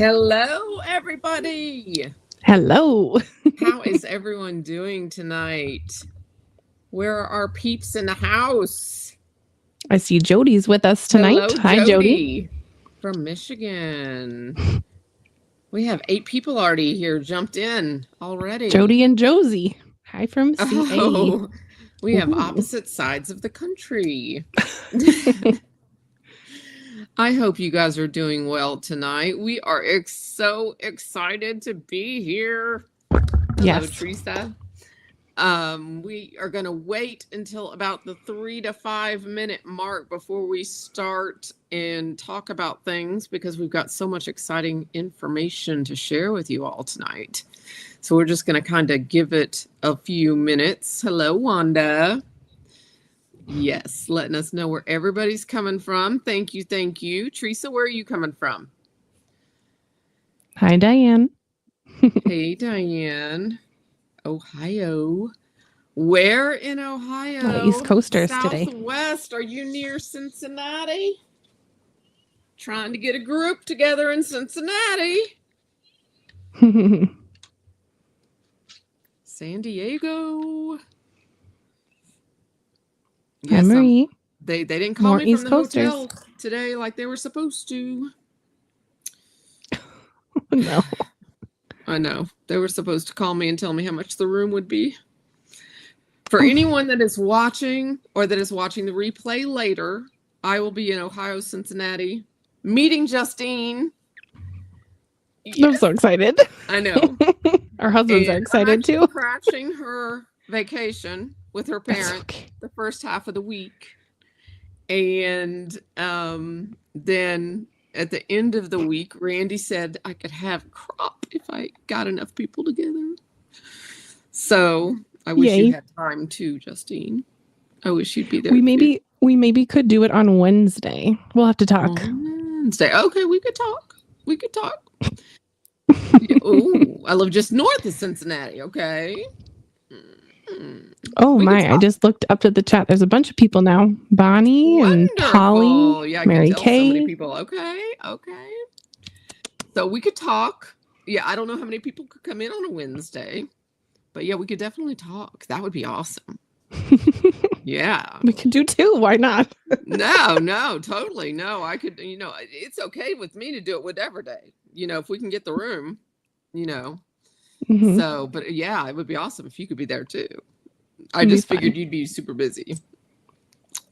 Hello, everybody. Hello. How is everyone doing tonight? Where are our peeps in the house? I see Jody's with us tonight. Hello, Hi, Jody. from Michigan. We have 8 people already here jumped in already. Jody and Josie. Hi from CA. Oh, we have opposite sides of the country. I hope you guys are doing well tonight. We are so excited to be here. Hello, Yes. Teresa. We are going to wait until about the 3 to 5 minute mark before we start and talk about things because we've got so much exciting information to share with you all tonight. So we're just going to kind of give it a few minutes. Hello, Wanda. Yes, letting us know where everybody's coming from. Thank you. Thank you. Teresa, where are you coming from? Hi, Diane. Hey, Diane. Ohio. Where in Ohio? East Coasters today. Southwest. Are you near Cincinnati? Trying to get a group together in Cincinnati. San Diego. Yes, Hi, Marie. They didn't call me from the hotel today like they were supposed to. No. I know. They were supposed to call me and tell me how much the room would be. For anyone that is watching or that is watching the replay later, I will be in Ohio, Cincinnati, meeting Justine. Yes. I'm so excited. I know. Our husbands are excited too. Crashing her vacation with her parents the first half of the week. And then at the end of the week, Randy said I could have crop if I got enough people together. So I wish you had time too, Justine. I wish you'd be there. We maybe could do it on Wednesday. We'll have to talk. On Wednesday. Okay, we could talk. Oh, I live just north of Cincinnati. Okay. Oh my, I just looked up to the chat. There's a bunch of people now. Bonnie and Polly, Mary Kay. So many people. Okay. So we could talk. Yeah, I don't know how many people could come in on a Wednesday. But yeah, we could definitely talk. That would be awesome. Yeah. We could do 2. Why not? No, totally. No, I could, it's okay with me to do it whatever day, if we can get the room, So, but yeah, it would be awesome if you could be there too. I just figured you'd be super busy.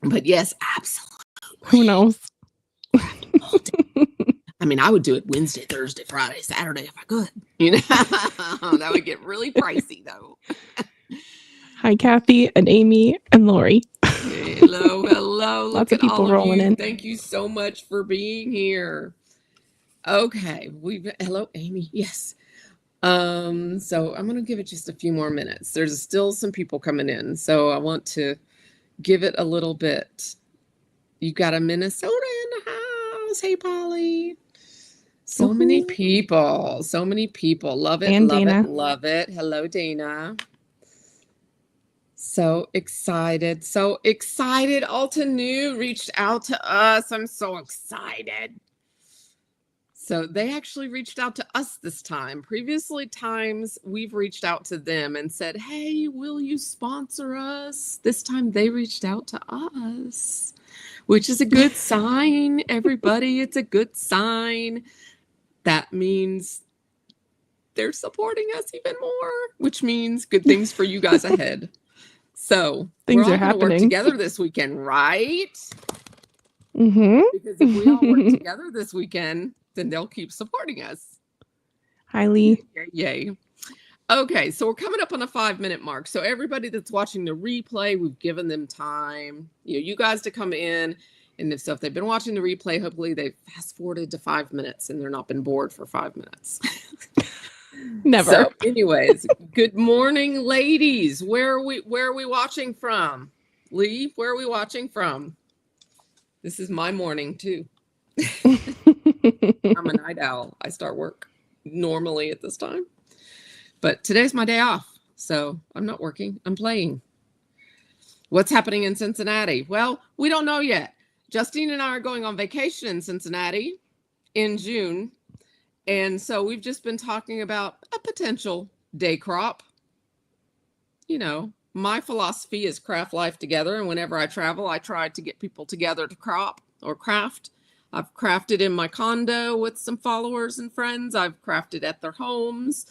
But yes, absolutely. Who knows? I mean, I would do it Wednesday, Thursday, Friday, Saturday if I could. That would get really pricey though. Hi, Kathy and Amy and Lori. Hello. Lots of people rolling in. Thank you so much for being here. Okay, hello, Amy. Yes. So I'm gonna give it just a few more minutes. There's still some people coming in, so I want to give it a little bit. You got a Minnesota in the house. Hey, Polly. So many people. Love it. And love Dana. it. Love it. Hello, Dana. So excited. Altenew reached out to us. I'm so excited. So they actually reached out to us this time. Previously times we've reached out to them and said, hey, will you sponsor us? This time they reached out to us, which is a good sign, everybody. It's a good sign. That means they're supporting us even more, which means good things for you guys ahead. So things we're are all happening. Work together this weekend, right? Mm-hmm. Because if we all work together this weekend, then they'll keep supporting us. Hi, Lee. Yay. Okay, so we're coming up on the 5-minute mark. So everybody that's watching the replay, we've given them time, you guys to come in. And if they've been watching the replay, hopefully they fast forwarded to 5 minutes and they're not been bored for 5 minutes. Never. So anyways, good morning, ladies. Where are we watching from? Lee, where are we watching from? This is my morning too. I'm a night owl. I start work normally at this time. But today's my day off. So I'm not working. I'm playing. What's happening in Cincinnati? Well, we don't know yet. Justine and I are going on vacation in Cincinnati in June. And so we've just been talking about a potential day crop. You know, my philosophy is craft life together. And whenever I travel, I try to get people together to crop or craft. I've crafted in my condo with some followers and friends. I've crafted at their homes.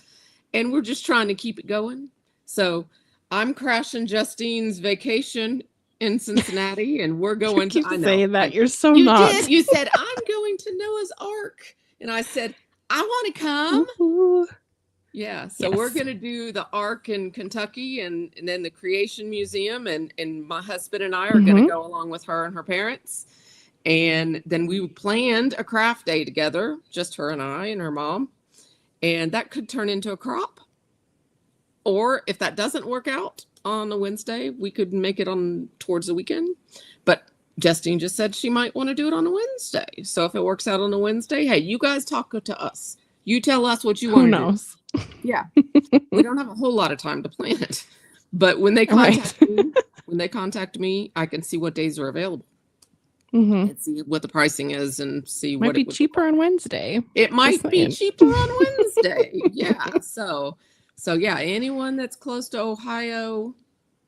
And we're just trying to keep it going. So I'm crashing Justine's vacation in Cincinnati, and we're going to. I know. Saying that you're so you not. did. You said I'm going to Noah's Ark, and I said I want to come. Ooh. Yeah, so we're going to do the Ark in Kentucky, and then the Creation Museum, and my husband and I are going to go along with her and her parents. And then we planned a craft day together, just her and I and her mom, and that could turn into a crop. Or if that doesn't work out on a Wednesday, we could make it on towards the weekend. But Justine just said she might want to do it on a Wednesday. So if it works out on a Wednesday, hey, you guys talk to us. You tell us what you want to do. Who knows? Yeah. We don't have a whole lot of time to plan it. But when they contact me, I can see what days are available. And see what the pricing is and see might what be it would cheaper on Wednesday. It might be cheaper on Wednesday. Yeah. So yeah, anyone that's close to Ohio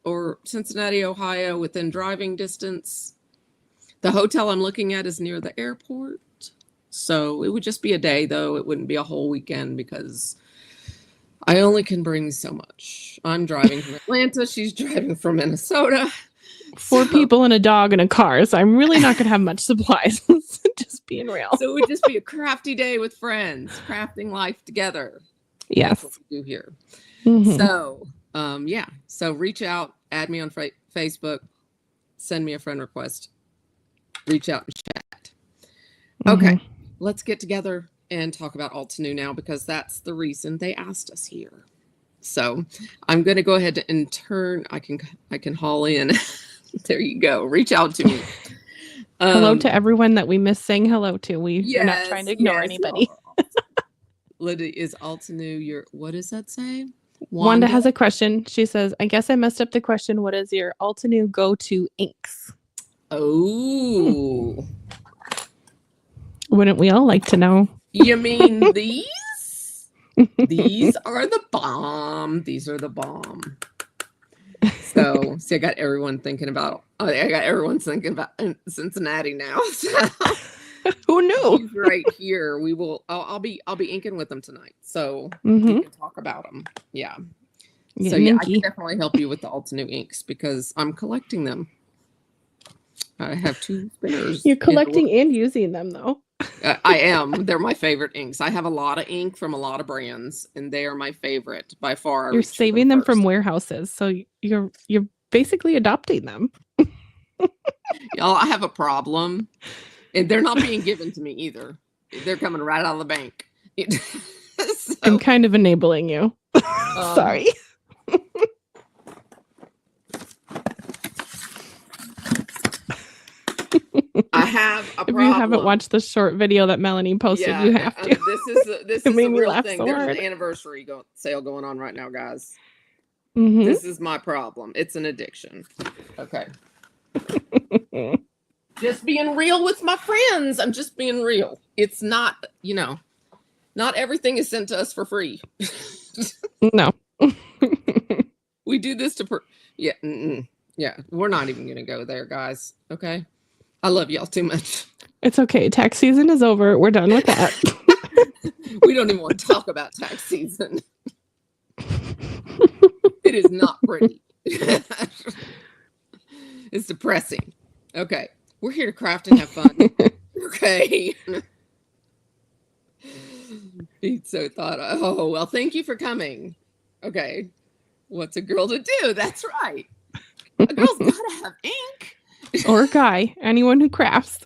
or Cincinnati, Ohio, within driving distance. The hotel I'm looking at is near the airport. So it would just be a day, though. It wouldn't be a whole weekend because I only can bring so much. I'm driving from Atlanta. She's driving from Minnesota. 4 people and a dog in a car. So I'm really not going to have much supplies. Just being real. So it would just be a crafty day with friends, crafting life together. Yes. That's what we do here. So, yeah. So reach out, add me on Facebook, send me a friend request, reach out and chat. Okay. Let's get together and talk about Altenew now, because that's the reason they asked us here. So I'm going to go ahead and turn. I can haul in. There you go. Reach out to me. Hello to everyone that we miss saying hello to. We're not trying to ignore anybody. Lydia, is Altenew your, what does that say? Wanda has a question. She says, I guess I messed up the question. What is your Altenew go-to inks? Oh. Wouldn't we all like to know? You mean these? These are the bomb. These are the bomb. So, see, I got everyone thinking about Cincinnati now. So. Who knew? He's right here. We will. I'll be inking with them tonight, so we can talk about them. Yeah. So yeah, I can definitely help you with the Altenew inks because I'm collecting them. I have 2 spinners. You're collecting and using them, though. I am. They're my favorite inks. I have a lot of ink from a lot of brands, and they are my favorite by far. You're saving them from warehouses, so you're basically adopting them. Y'all, I have a problem. And they're not being given to me either. They're coming right out of the bank. So, I'm kind of enabling you. Sorry. I have a problem. If you haven't watched the short video that Melanie posted, you have to. This is a real thing. There's an anniversary sale going on right now, guys. This is my problem. It's an addiction. Okay. Just being real with my friends. I'm just being real. It's not, not everything is sent to us for free. No. We do this to, yeah. Yeah. We're not even going to go there, guys. Okay. I love y'all too much. It's okay. Tax season is over. We're done with that. We don't even want to talk about tax season. It is not pretty. It's depressing. Okay. We're here to craft and have fun. Okay. So thought, oh, well, thank you for coming. Okay. What's a girl to do? That's right. A girl's got to have ink. Or a guy. Anyone who crafts.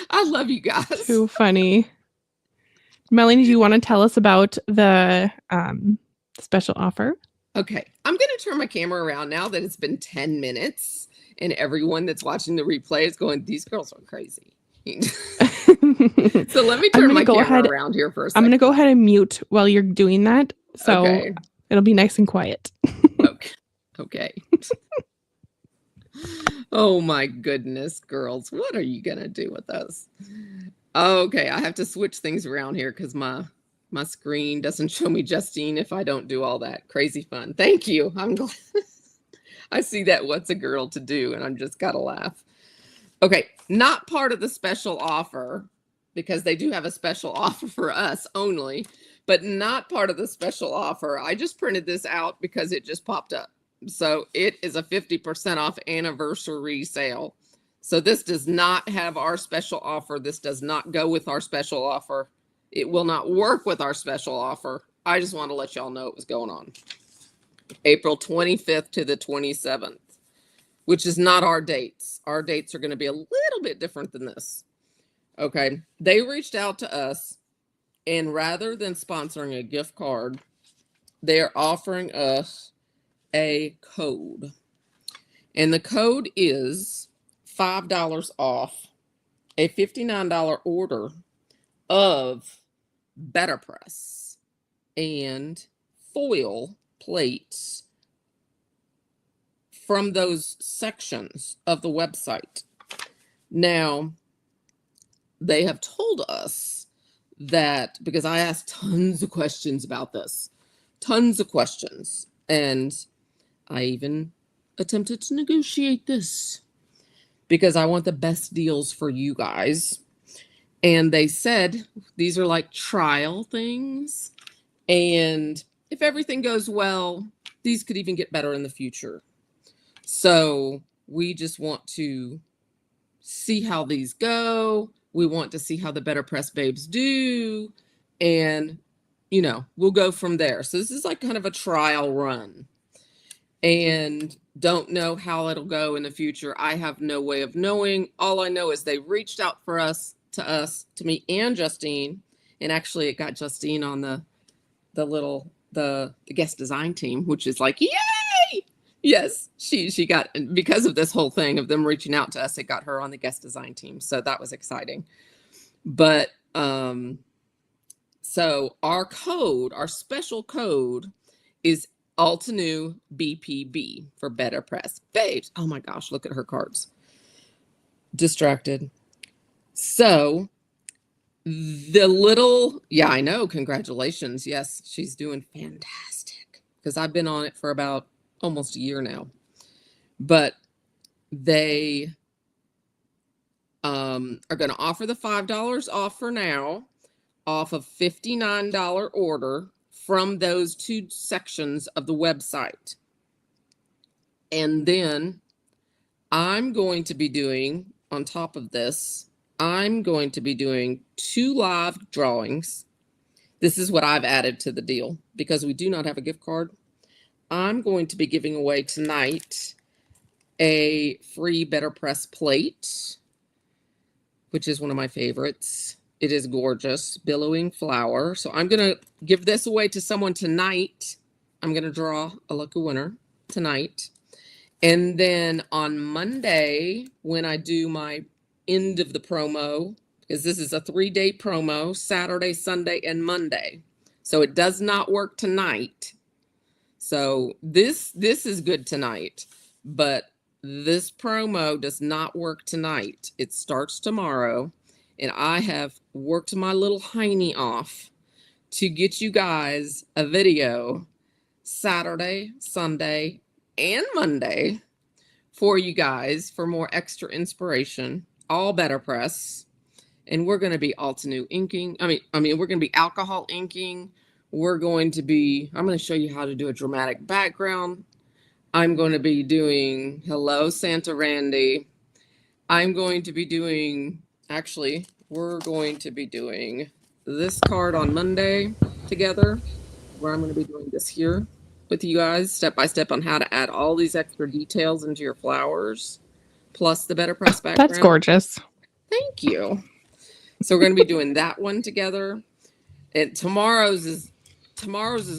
I love you guys. Too funny. Melanie, do you want to tell us about the special offer? Okay. I'm going to turn my camera around now that it's been 10 minutes. And everyone that's watching the replay is going, these girls are crazy. So let me turn my camera around here for a second. I'm going to go ahead and mute while you're doing that. So it'll be nice and quiet. Okay. Oh my goodness, girls. What are you going to do with us? Okay, I have to switch things around here because my screen doesn't show me Justine if I don't do all that crazy fun. Thank you. I'm glad. I see that what's a girl to do, and I'm just gotta laugh. Okay, not part of the special offer because they do have a special offer for us only, but not part of the special offer. I just printed this out because it just popped up. So it is a 50% off anniversary sale. So this does not have our special offer. This does not go with our special offer. It will not work with our special offer. I just want to let y'all know what was going on. April 25th to the 27th, which is not our dates. Our dates are going to be a little bit different than this. Okay. They reached out to us, and rather than sponsoring a gift card, they are offering us a code. And the code is $5 off a $59 order of BetterPress and foil plates from those sections of the website. Now, they have told us that, because I asked tons of questions about this, tons of questions, and I even attempted to negotiate this because I want the best deals for you guys. And they said these are like trial things, and if everything goes well, these could even get better in the future. So we just want to see how these go. We want to see how the BetterPress babes do, and we'll go from there. So this is like kind of a trial run, and don't know how it'll go in the future. I have no way of knowing. All I know is they reached out to me and Justine, and actually it got Justine on the guest design team, which is like, yay! Yes, she got, because of this whole thing of them reaching out to us, it got her on the guest design team. So that was exciting. But so our special code is Altenew BPB for BetterPress babes. Oh my gosh, look at her cards. Distracted. So I know, congratulations. Yes, she's doing fantastic because I've been on it for about almost a year now. But they are going to offer the $5 off for now, off of $59 order from those two sections of the website. And then I'm going to be doing, on top of this, I'm going to be doing 2 live drawings. This is what I've added to the deal because we do not have a gift card. I'm going to be giving away tonight a free BetterPress plate, which is one of my favorites. It is gorgeous, billowing flower. So I'm going to give this away to someone tonight. I'm going to draw a lucky winner tonight. And then on Monday, when I do my end of the promo, because this is a 3-day promo, Saturday, Sunday, and Monday. So it does not work tonight. So this is good tonight, but this promo does not work tonight. It starts tomorrow, and I have worked my little hiney off to get you guys a video Saturday, Sunday, and Monday for you guys for more extra inspiration. All BetterPress, and we're going to be Altenew inking. I mean, we're going to be alcohol inking. I'm going to show you how to do a dramatic background. I'm going to be doing Hello Santa Randy. We're going to be doing this card on Monday together, where I'm going to be doing this here with you guys, step by step on how to add all these extra details into your flowers, plus the BetterPress background. That's gorgeous. Thank you. So we're going to be doing that one together. And tomorrow's is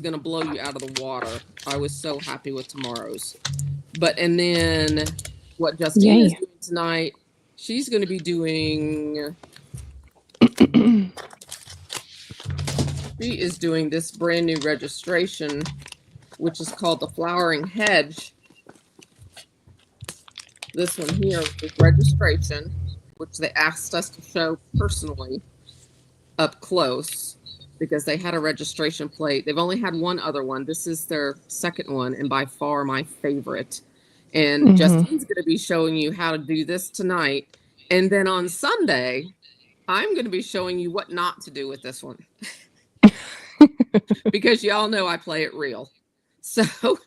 going to blow you out of the water. I was so happy with tomorrow's. And then what Justine is doing tonight, she's going to be doing she is doing this brand new registration, which is called the Flowering Hedge. This one here is registration. which they asked us to show personally up close because they had a registration plate. They've only had one other one. This is their second one, and by far my favorite. And Justine's going to be showing you how to do this tonight. And then on Sunday, I'm going to be showing you what not to do with this one. Because y'all know I play it real. So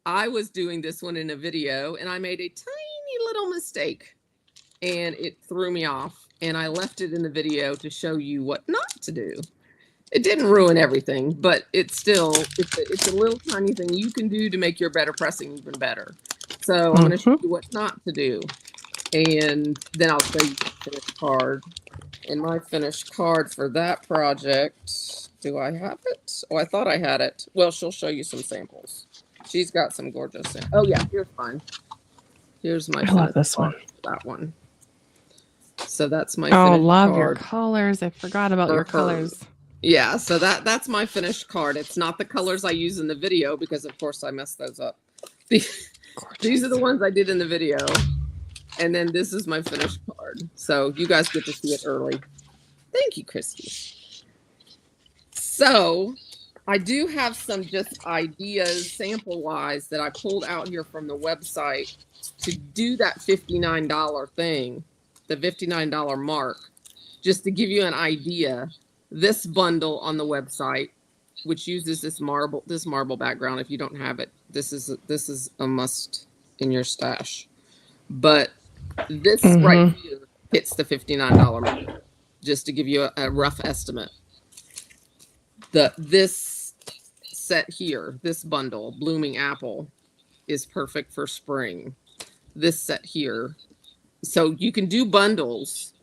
I was doing this one in a video, and I made a tiny little mistake, and it threw me off. And I left it in the video to show you what not to do. It didn't ruin everything, but it's a little tiny thing you can do to make your better pressing even better. So I'm going to show you what not to do. And then I'll show you the finished card. And my finished card for that project, do I have it? Oh, I thought I had it. Well, she'll show you some samples. She's got some gorgeous samples. Oh, yeah, here's mine. Here's my I love this one. That one. So that's my finished card. Your colors. I forgot about your colors. Yeah, so that's my finished card. It's not the colors I use in the video because, of course, I messed those up. These are the ones I did in the video. And then this is my finished card. So you guys get to see it early. Thank you, Christy. So I do have some just ideas sample-wise that I pulled out here from the website to do that $59 thing, the $59 mark, just to give you an idea. This bundle on the website, which uses this marble background. If you don't have it, this is a must in your stash. But this right here hits the $59 mark, just to give you a rough estimate. This set here, this bundle, Blooming Apple, is perfect for spring. This set here, so you can do bundles,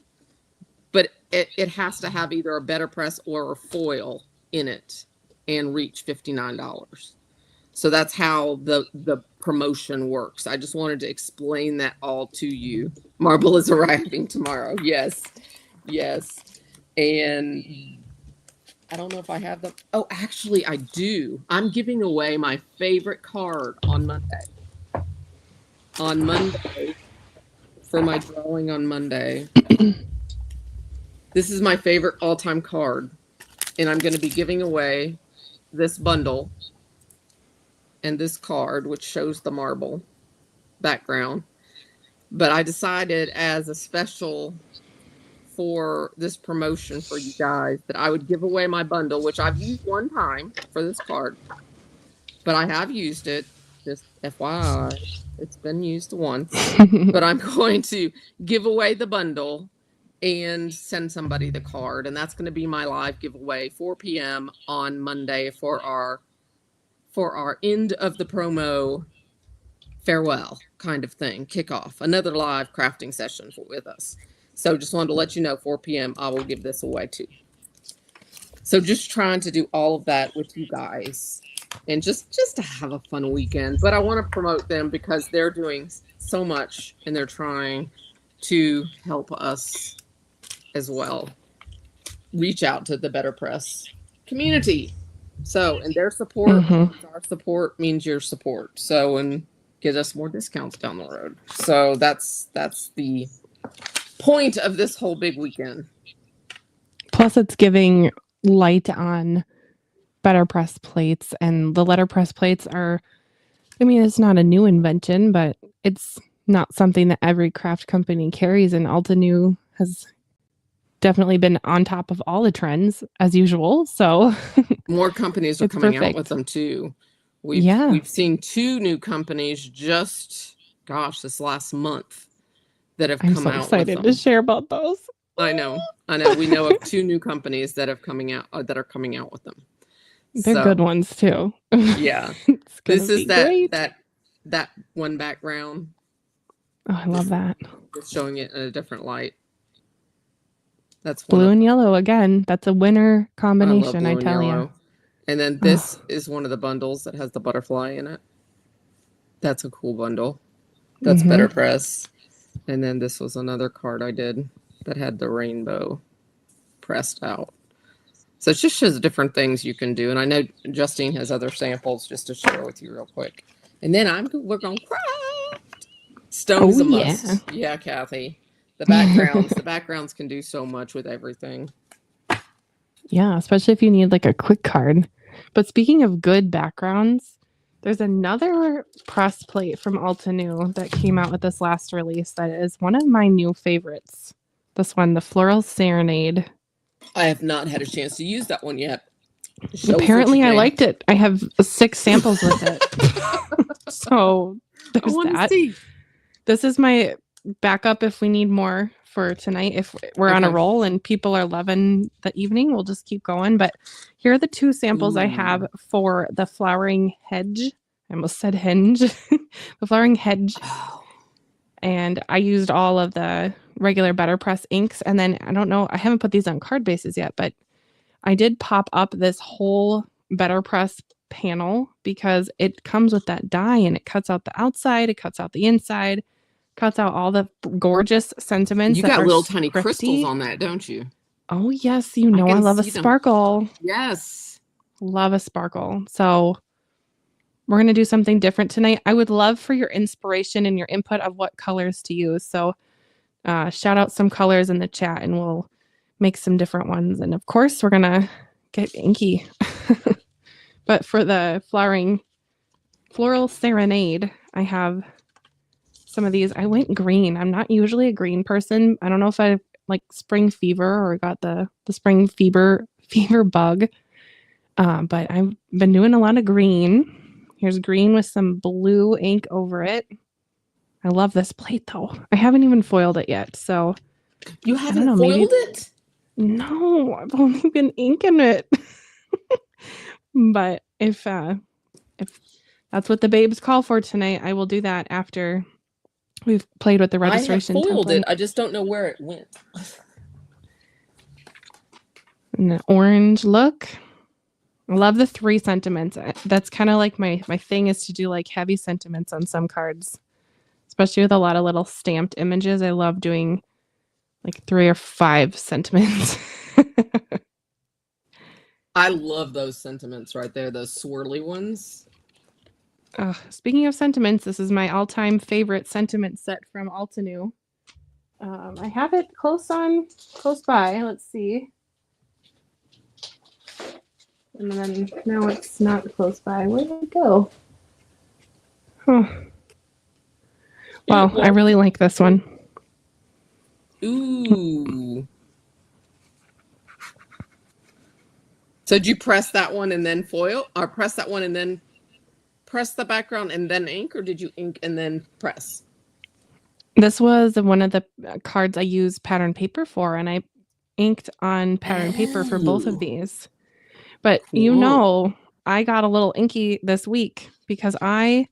but it has to have either a BetterPress or a foil in it and reach $59. So that's how the promotion works. I just wanted to explain that all to you. Marble is arriving tomorrow. Yes. And I don't know if I have them. Oh, actually, I do. I'm giving away my favorite card on Monday. On Monday, for my drawing on Monday. This is my favorite all-time card, and I'm going to be giving away this bundle and this card, which shows the marble background. But I decided as a special for this promotion for you guys that I would give away my bundle, which I've used one time for this card, but I have used it, just FYI, it's been used once. But I'm going to give away the bundle and send somebody the card, and that's going to be my live giveaway 4 p.m. on Monday for our end of the promo farewell kind of thing, kickoff, another live crafting session with us. So just wanted to let you know 4 p.m. I will give this away too. So just trying to do all of that with you guys and just to have a fun weekend. But I want to promote them because they're doing so much and they're trying to help us as well reach out to the BetterPress community. So, and their support, our support means your support. So, and get us more discounts down the road. So that's the point of this whole big weekend. Plus, it's giving light on BetterPress plates, and the letterpress plates are, I mean, it's not a new invention, but it's not something that every craft company carries, and Altenew has definitely been on top of all the trends as usual. So more companies are coming out with them too. We've seen 2 new companies just this last month that have come out. I'm so excited to share about those. I know. We know of 2 new companies that are coming out with them. They're good ones too. Yeah. This is that one background. Oh, I love that. Just showing it in a different light. That's blue and yellow again. That's a winner combination, I tell you. And then this is one of the bundles that has the butterfly in it. That's a cool bundle. That's BetterPress. And then this was another card I did that had the rainbow pressed out. So it just shows different things you can do. And I know Justine has other samples just to share with you real quick. And then we're going to craft. Stone's a must. Yeah, Kathy. The backgrounds can do so much with everything. Yeah, especially if you need like a quick card. But speaking of good backgrounds, there's another press plate from Altenew that came out with this last release that is one of my new favorites. This one, the Floral Serenade. I have not had a chance to use that one yet. Apparently I liked it. I have 6 samples with it. So there's that. See. This is my backup if we need more for tonight. If we're on a roll and people are loving the evening, we'll just keep going. But here are the 2 samples I have for the Flowering Hedge. I almost said henge. The Flowering Hedge. Oh. And I used all of the regular BetterPress inks. And then I don't know, I haven't put these on card bases yet, but I did pop up this whole BetterPress panel because it comes with that die and it cuts out the outside, it cuts out the inside, cuts out all the gorgeous sentiments. You got little tiny crystals on that, don't you? Oh, yes. You know I love a sparkle. Yes. Love a sparkle. So we're going to do something different tonight. I would love for your inspiration and your input of what colors to use. So shout out some colors in the chat and we'll make some different ones. And of course, we're going to get inky. But for the Floral Serenade, I have some of these. I went green. I'm not usually a green person. I don't know if I like spring fever or got the spring fever bug. But I've been doing a lot of green. Here's green with some blue ink over it. I love this plate though. I haven't even foiled it yet. So you haven't foiled it? No, I've only been inking it. But if that's what the babes call for tonight, I will do that after we've played with the registration. I have foiled it. I just don't know where it went. And the orange look. I love the 3 sentiments. That's kind of like my thing is to do like heavy sentiments on some cards, especially with a lot of little stamped images. I love doing like 3 or 5 sentiments. I love those sentiments right there, those swirly ones. Speaking of sentiments, this is my all-time favorite sentiment set from Altenew. I have it close by. Let's see. And then now it's not close by. Where did it go? Huh. Wow, I really like this one. Ooh. So did you press that one and then foil? Or press that one and then press the background and then ink? Or did you ink and then press? This was one of the cards I used pattern paper for, and I inked on pattern paper for both of these. But you know, I got a little inky this week because I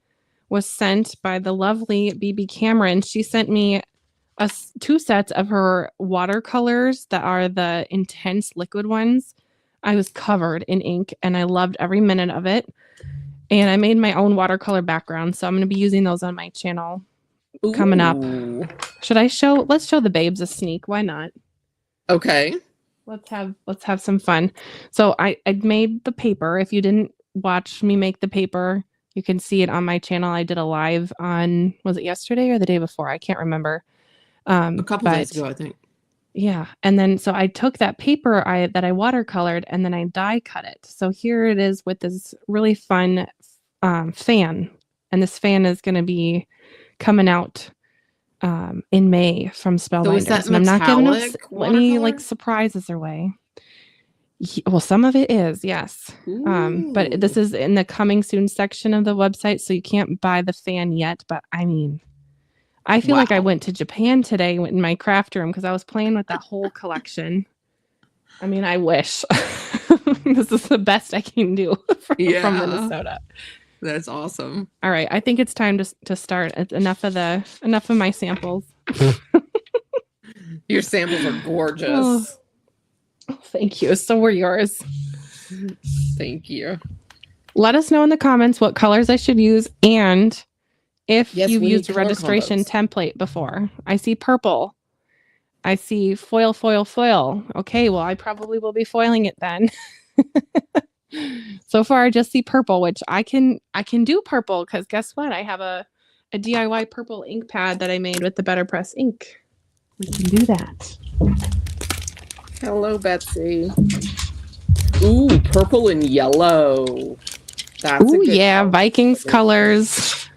was sent by the lovely BB Cameron. She sent me 2 sets of her watercolors that are the intense liquid ones. I was covered in ink and I loved every minute of it. And I made my own watercolor background. So I'm going to be using those on my channel coming up. Let's show the babes a sneak. Why not? Okay. Let's have some fun. So I made the paper. If you didn't watch me make the paper, you can see it on my channel. I did a live on, was it yesterday or the day before? I can't remember. A couple days ago, I think. Yeah. And then, so I took that paper that I watercolored and then I die cut it. So here it is with this really fun fan. And this fan is going to be coming out in May from Spellbinders. So is that and I'm not giving any like surprises away. Well, some of it is, yes. But this is in the coming soon section of the website. So you can't buy the fan yet. But I mean, I feel like I went to Japan today in my craft room because I was playing with that whole collection. I mean, I wish. This is the best I can do from Minnesota. That's awesome. All right, I think it's time to start. Enough of my samples. Your samples are gorgeous. Oh, thank you. So were yours. Thank you. Let us know in the comments what colors I should use and if you've used a registration template before. I see purple. I see foil. Okay, well, I probably will be foiling it then. So far, I just see purple, which I can do purple because guess what? I have a DIY purple ink pad that I made with the BetterPress ink. We can do that. Hello, Betsy. Ooh, purple and yellow. That's Ooh, a good yeah, color. Vikings colors.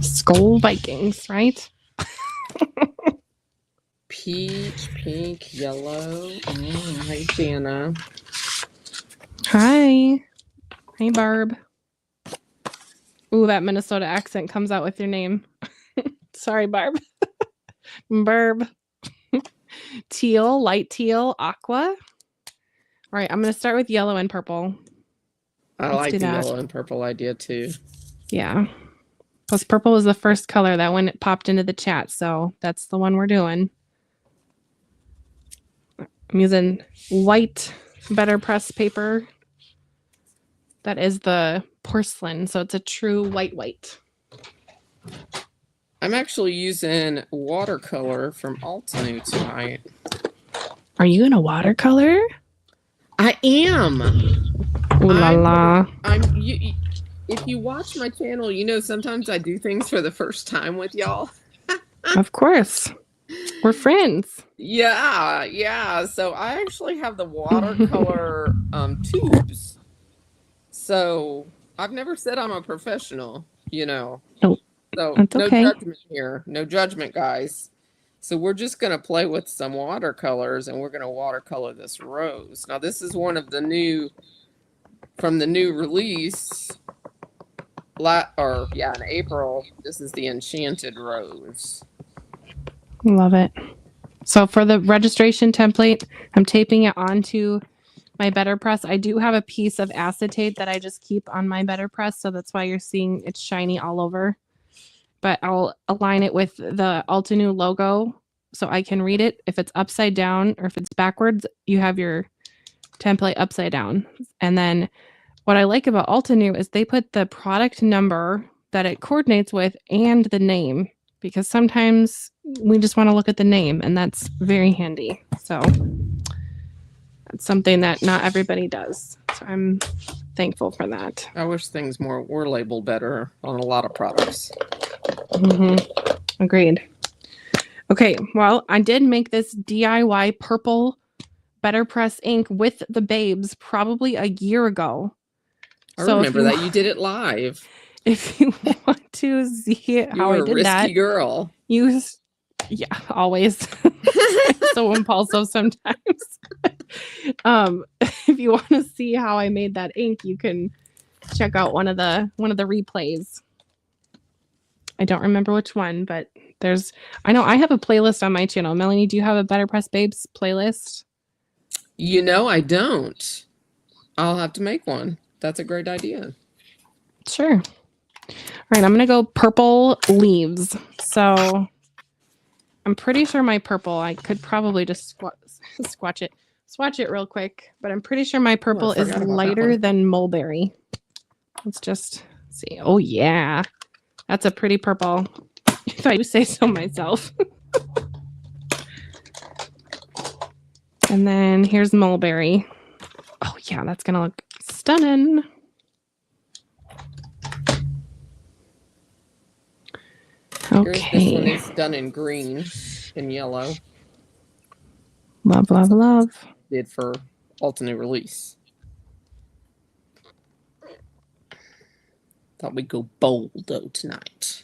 Skull Vikings, right? Peach, pink, yellow. Hi, Jana. Hi. Hey, Barb. Ooh, that Minnesota accent comes out with your name. Sorry, Barb. Barb. Teal, light teal, aqua. All right, I'm going to start with yellow and purple. I like the yellow and purple idea too. Yeah. Plus purple was the first color that when it popped into the chat, so that's the one we're doing. I'm using white BetterPress paper. That is the porcelain, so it's a true white. I'm actually using watercolor from Altenew tonight. Are you in a watercolor? I am. Ooh la la. If you watch my channel, you know sometimes I do things for the first time with y'all. Of course. We're friends. Yeah. So I actually have the watercolor tubes. So I've never said I'm a professional, you know. Nope. So That's no okay. judgment here. No judgment, guys. So we're just going to play with some watercolors and we're going to watercolor this rose. Now this is one of the new, from the new release, in April. This is the Enchanted Rose. Love it. So for the registration template, I'm taping it onto my BetterPress. I do have a piece of acetate that I just keep on my BetterPress, so that's why you're seeing it's shiny all over. But I'll align it with the Altenew logo so I can read it. If it's upside down or if it's backwards, you have your template upside down. And then what I like about Altenew is they put the product number that it coordinates with and the name, because sometimes we just want to look at the name, and that's very handy. So that's something that not everybody does. So I'm thankful for that. I wish things were labeled better on a lot of products. Agreed. Okay, well, I did make this DIY purple BetterPress ink with the babes probably a year ago. I remember that you did it live. If you want to see how I did that, risky girl. Always. So impulsive sometimes. If you want to see how I made that ink, you can check out one of the replays. I don't remember which one, but I know I have a playlist on my channel. Melanie, do you have a BetterPress Babes playlist? You know, I don't. I'll have to make one. That's a great idea. Sure. All right, I'm going to go purple leaves. So I'm pretty sure my purple, I could probably just swatch it real quick, but I'm pretty sure my purple is lighter than mulberry. Let's just see. Oh, yeah. That's a pretty purple, if I do say so myself. And then here's mulberry. Oh, yeah, that's going to look stunning. Okay. This one is done in green and yellow. Love, love, love. Did for Altenew release. Thought we'd go bold though tonight.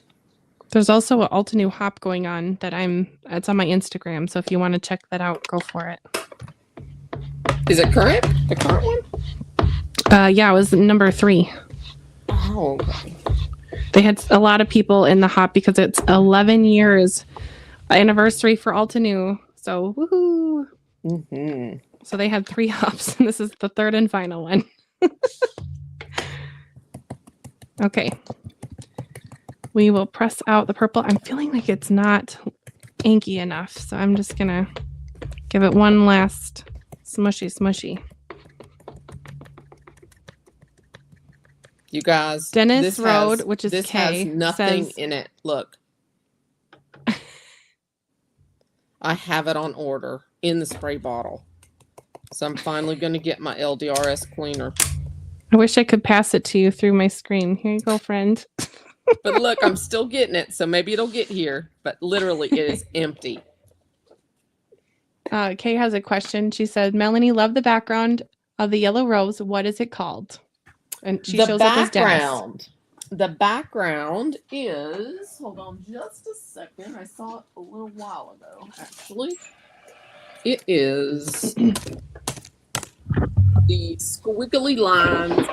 There's also an Altenew hop going on it's on my Instagram. So if you want to check that out, go for it. Is it current? The current one? Yeah, it was number 3. Oh, okay. They had a lot of people in the hop because it's 11 years anniversary for Altenew. So woohoo! Mm-hmm. So they had 3 hops, and this is the 3rd and final one. Okay. We will press out the purple. I'm feeling like it's not inky enough, so I'm just gonna give it one last smushy. You guys, Dennis Road, which is this K, has nothing in it. Look, I have it on order in the spray bottle, so I'm finally going to get my LDRS cleaner. I wish I could pass it to you through my screen. Here you go, friend. But look, I'm still getting it, so maybe it'll get here. But literally, it is empty. Kay has a question. She said, Melanie, love the background of the yellow rose. What is it called? And she shows up as Dennis. The background is, hold on just a second. I saw it a little while ago, actually. It is the squiggly lines.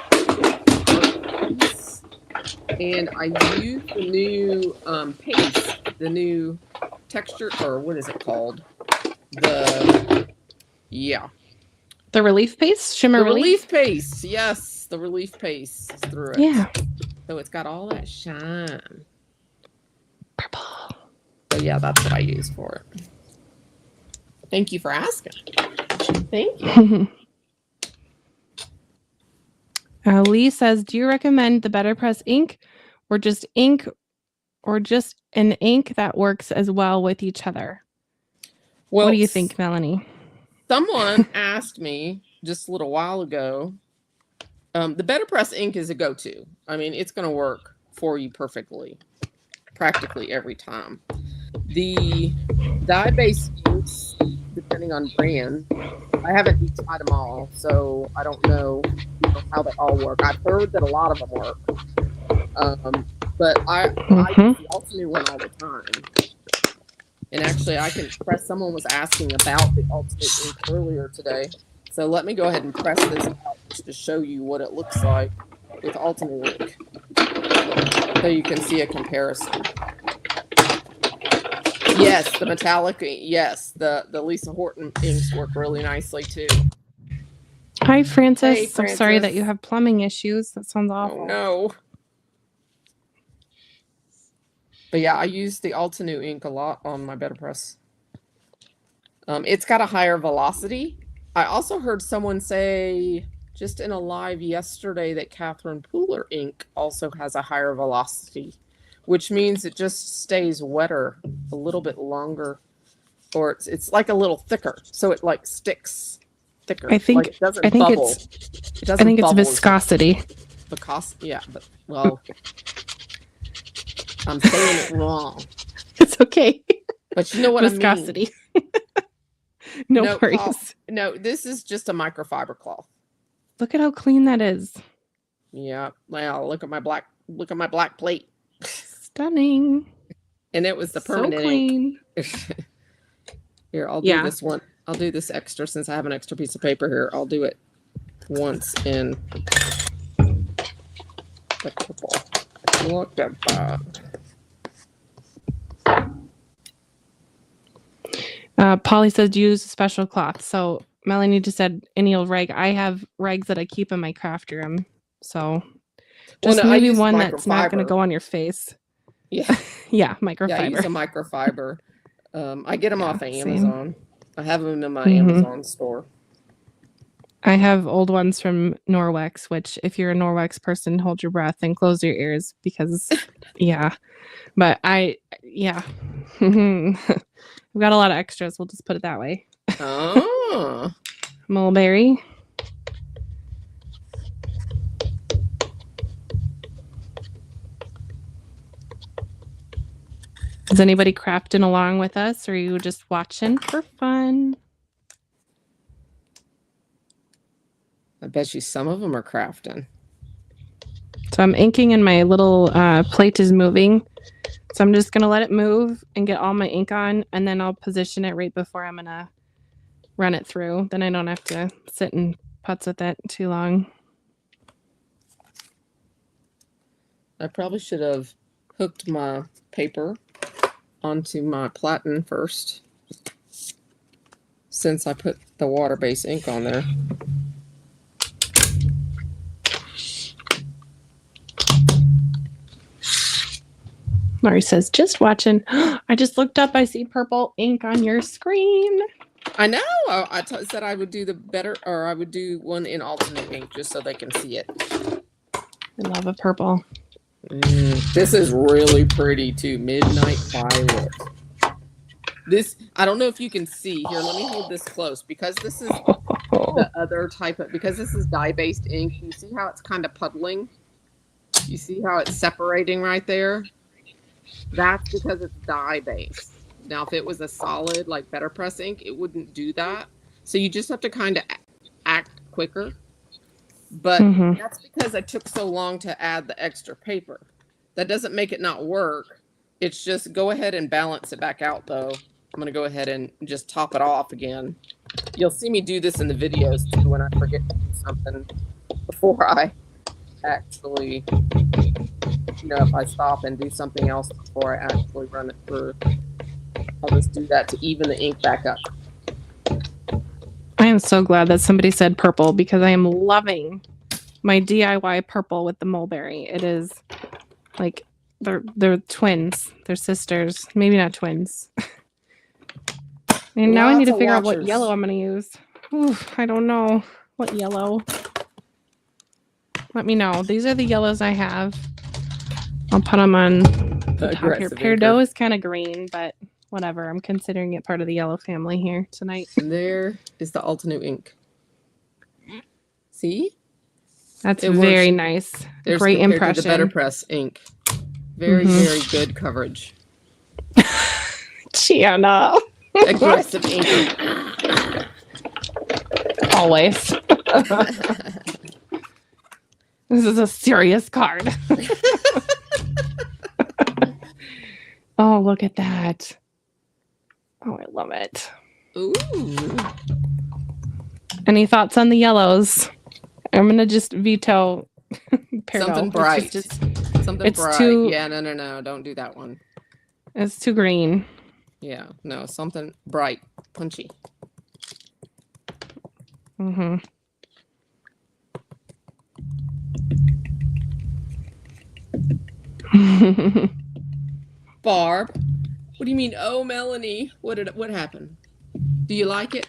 And I used the new paste, the new texture, or what is it called? The relief paste? Shimmer relief paste. Yes, the relief paste is through it. Yeah. So it's got all that shine. Purple. So yeah, that's what I use for it. Thank you for asking. Thank you. Lee says, do you recommend the BetterPress ink or just an ink that works as well with each other? Well, what do you think, Melanie? Someone asked me just a little while ago. The BetterPress ink is a go-to. I mean, it's going to work for you perfectly, practically every time. The dye-based inks, depending on brand, I haven't tried them all, so I don't know how they all work. I've heard that a lot of them work, but I use the Altenew one all the time. And actually, I can press. Someone was asking about the Altenew ink earlier today, so let me go ahead and press this out just to show you what it looks like with Altenew ink, so you can see a comparison. Yes, the metallic. Yes, the Lisa Horton inks work really nicely too. Hi, Francis. Hey, Francis. I'm sorry that you have plumbing issues. That sounds awful. Oh no. But yeah, I use the Altenew ink a lot on my BetterPress. It's got a higher velocity. I also heard someone say just in a live yesterday that Catherine Pooler ink also has a higher velocity, which means it just stays wetter a little bit longer, or it's like a little thicker, so it like sticks thicker. I think it doesn't bubble. I think it's viscosity. Yeah, but well, I'm saying it wrong. It's okay. But you know what viscosity. I mean. No worries. No, this is just a microfiber cloth. Look at how clean that is. Yeah. Well, look at my black plate. Stunning. And it was the permanent clean. ink. Here, I'll do this one. I'll do this extra since I have an extra piece of paper here. I'll do it once in the purple. Look at that. Polly says use a special cloth. So Melanie just said any old rag. I have rags that I keep in my craft room. So just maybe one that's not going to go on your face. Yeah. Yeah, microfiber. Yeah, I use a microfiber. I get them off of Amazon. Same. I have them in my Amazon store. I have old ones from Norwex, which if you're a Norwex person, hold your breath and close your ears because, yeah. But We've got a lot of extras. We'll just put it that way. Oh. Mulberry. Is anybody crafting along with us, or are you just watching for fun? I bet you some of them are crafting. So I'm inking and my little plate is moving. So I'm just going to let it move and get all my ink on, and then I'll position it right before I'm going to run it through. Then I don't have to sit and putz with it too long. I probably should have hooked my paper onto my platen first, since I put the water-based ink on there. Mari says, just watching. I just looked up. I see purple ink on your screen. I know. I said I would do I would do one in alternate ink just so they can see it. I love a purple. This is really pretty too. Midnight Violet. This, I don't know if you can see. Here, let me hold this close because this is the other type of, because this is dye-based ink. You see how it's kind of puddling? You see how it's separating right there? That's because it's dye based. Now, if it was a solid like BetterPress ink, it wouldn't do that. So you just have to kind of act quicker. But that's because I took so long to add the extra paper. That doesn't make it not work. It's just go ahead and balance it back out, though. I'm going to go ahead and just top it off again. You'll see me do this in the videos, too, when I forget to do something before I actually, if I stop and do something else before I actually run it through. I'll just do that to even the ink back up. I am so glad that somebody said purple because I am loving my DIY purple with the mulberry. It is like they're twins. They're sisters. Maybe not twins. And now I need to figure out what yellow I'm going to use. Ooh, I don't know what yellow. Let me know. These are the yellows I have. I'll put them on the top here. Peridot is kind of green, but whatever. I'm considering it part of the yellow family here tonight. And there is the Altenew ink. See? That's very nice. There's great impression. To the BetterPress ink. Very, very good coverage. Gianna. Aggressive ink. Always. This is a serious card. Oh, look at that. Oh, I love it. Ooh. Any thoughts on the yellows? I'm going to just veto Peridot. Something bright. Something bright. Yeah, no. Don't do that one. It's too green. Yeah, no, something bright, punchy. Barb, what do you mean? Oh, Melanie, what happened? Do you like it?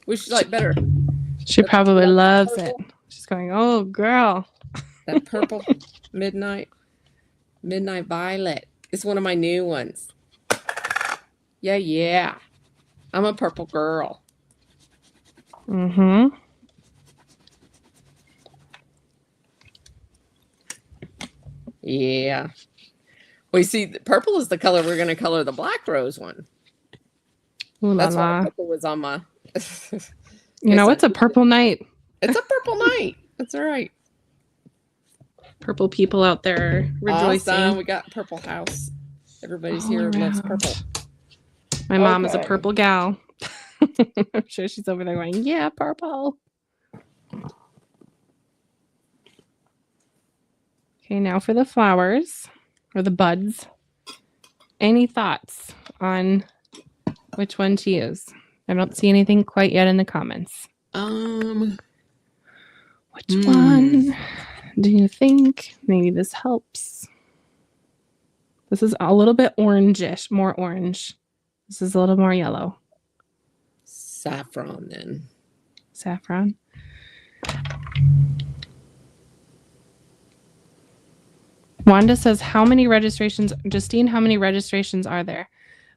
Which you like better? She probably loves it. She's going, oh, girl. That purple midnight violet. It's one of my new ones. Yeah. I'm a purple girl. Yeah. Well, you see, purple is the color we're going to color the black rose one. That's why purple was on my... it's a purple night. It's a purple night. That's all right. Purple people out there rejoicing. Awesome. We got purple house. Everybody's here loves purple. My mom is a purple gal. I'm sure she's over there going, yeah, purple. Okay, now for the flowers or the buds. Any thoughts on which one to use? I don't see anything quite yet in the comments. Which one do you think? Maybe this helps. This is a little bit orangish, more orange. This is a little more yellow. Saffron, then. Saffron. Wanda says, how many registrations? Justine, how many registrations are there?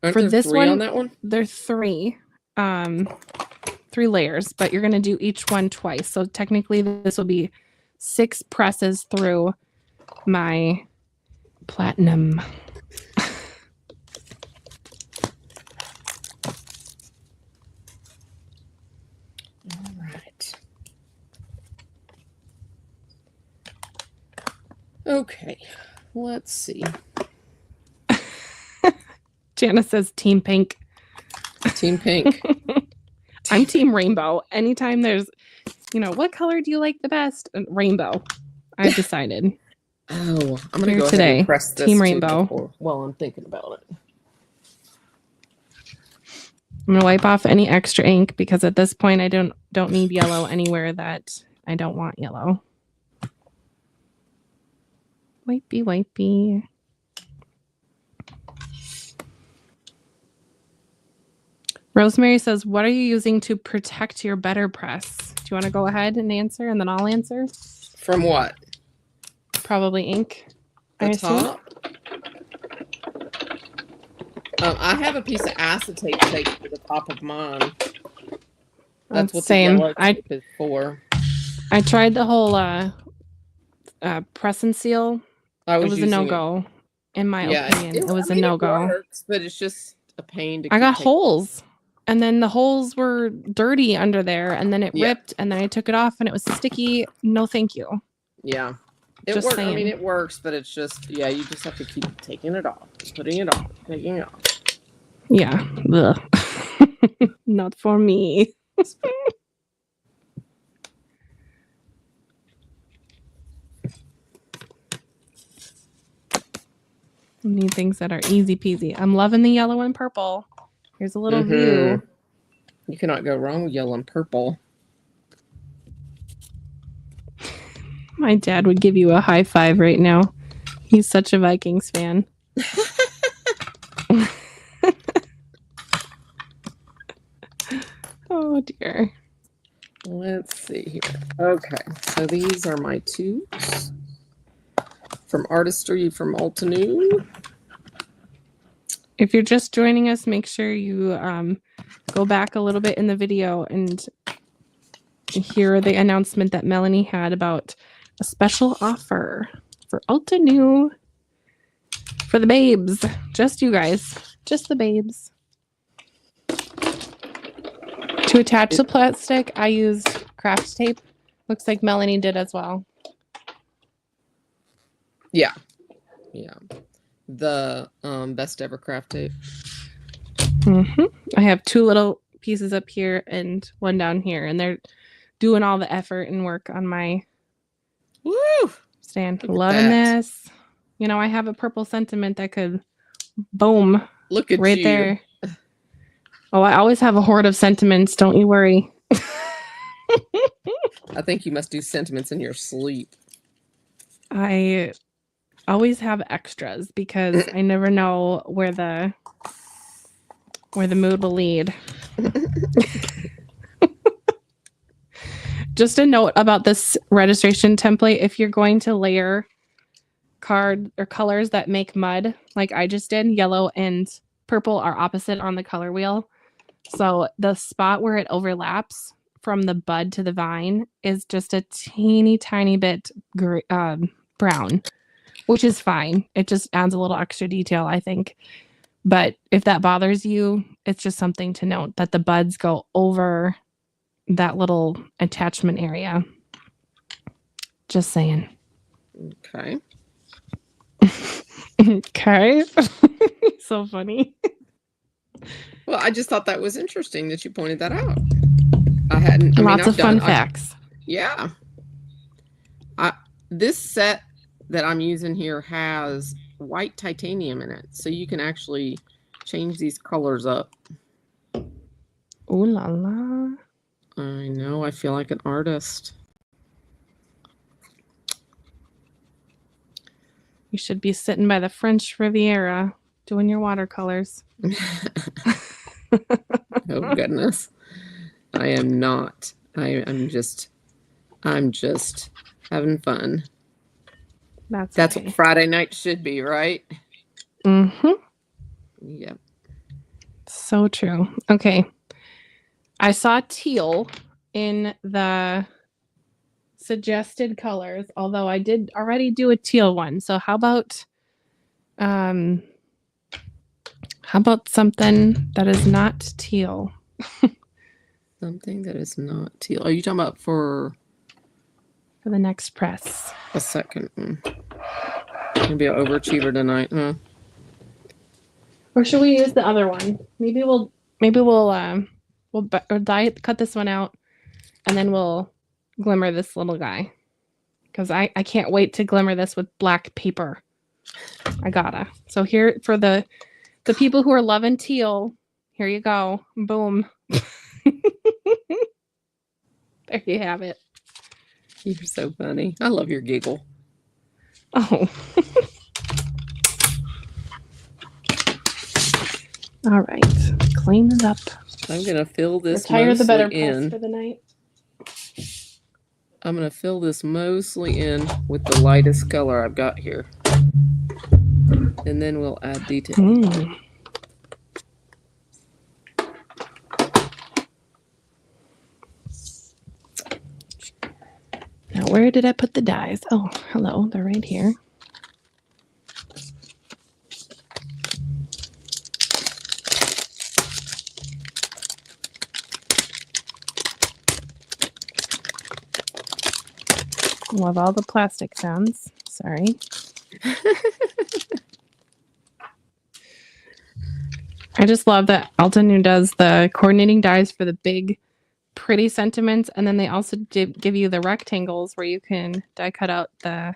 Aren't for there this one, on that one? There's 3. 3 layers, but you're going to do each one twice. So technically this will be 6 presses through my platinum. All right. Okay, let's see. Jana says team pink. Team pink. I'm team rainbow. Anytime there's, what color do you like the best? Rainbow. I've decided. Oh, I'm going to go ahead and press this team rainbow. While I'm thinking about it. I'm going to wipe off any extra ink because at this point I don't need yellow anywhere that I don't want yellow. Wipey. Rosemary says, what are you using to protect your BetterPress? Do you want to go ahead and answer and then I'll answer? From what? Probably ink. The top? I have a piece of acetate tape to the top of mine. That's what the yellow tape is for. I tried the whole press and seal. I It was was a using no-go. In my Yeah, opinion, it was I a mean, it no-go. works, but it's just a pain to I keep got taking. holes, and then the holes were dirty under there, and then it Yeah. ripped, and then I took it off, and it was sticky. No, thank you. Yeah. It Just works. I saying. mean, it works, but it's just, yeah, you just have to keep taking it off, putting it on, taking it off. Yeah. Ugh. Not for me. I need things that are easy peasy. I'm loving the yellow and purple. Here's a little view. You cannot go wrong with yellow and purple. My dad would give you a high five right now. He's such a Vikings fan. Oh dear. Let's see here. Okay, so these are my tubes from Artistry from Altenew. If you're just joining us, make sure you go back a little bit in the video and hear the announcement that Melanie had about a special offer for Altenew for the babes. Just you guys. Just the babes. To attach the plastic, I used craft tape. Looks like Melanie did as well. Yeah. Yeah. The best ever craft tape. I have 2 little pieces up here and 1 down here, and they're doing all the effort and work on my stand. Loving this. You know, I have a purple sentiment that could boom. Look at right you. There. Oh, I always have a hoard of sentiments. Don't you worry. I think you must do sentiments in your sleep. I always have extras because I never know where the mood will lead. Just a note about this registration template. If you're going to layer card or colors that make mud, like I just did, yellow and purple are opposite on the color wheel. So the spot where it overlaps from the bud to the vine is just a teeny tiny bit brown, which is fine. It just adds a little extra detail, I think. But if that bothers you, it's just something to note that the buds go over that little attachment area. Just saying. Okay. Okay. So funny. Well, I just thought that was interesting that you pointed that out. Lots of fun facts. Yeah. This set that I'm using here has white titanium in it, so you can actually change these colors up. Ooh la la. I know. I feel like an artist. You should be sitting by the French Riviera doing your watercolors. Oh goodness. I am not. I'm just having fun. That's okay. What Friday night should be, right? Yep. So true. Okay. I saw teal in the suggested colors, although I did already do a teal one. So how about something that is not teal? Something that is not teal. Are you talking about for the next press? A second. Maybe an overachiever tonight, huh? Or should we use the other one? Maybe we'll cut this one out, and then we'll glimmer this little guy. Because I can't wait to glimmer this with black paper. I gotta. So here, for the people who are loving teal, here you go. Boom. There you have it. You're so funny. I love your giggle. Oh. All right. Clean it up. I'm going to fill this Retire the mostly BetterPress for the night. I'm going to fill this mostly in with the lightest color I've got here. And then we'll add detail. Now where did I put the dies? Oh, hello. They're right here. Love all the plastic sounds. Sorry. I just love that Altenew does the coordinating dies for the big, pretty sentiments, and then they also give you the rectangles where you can die cut out the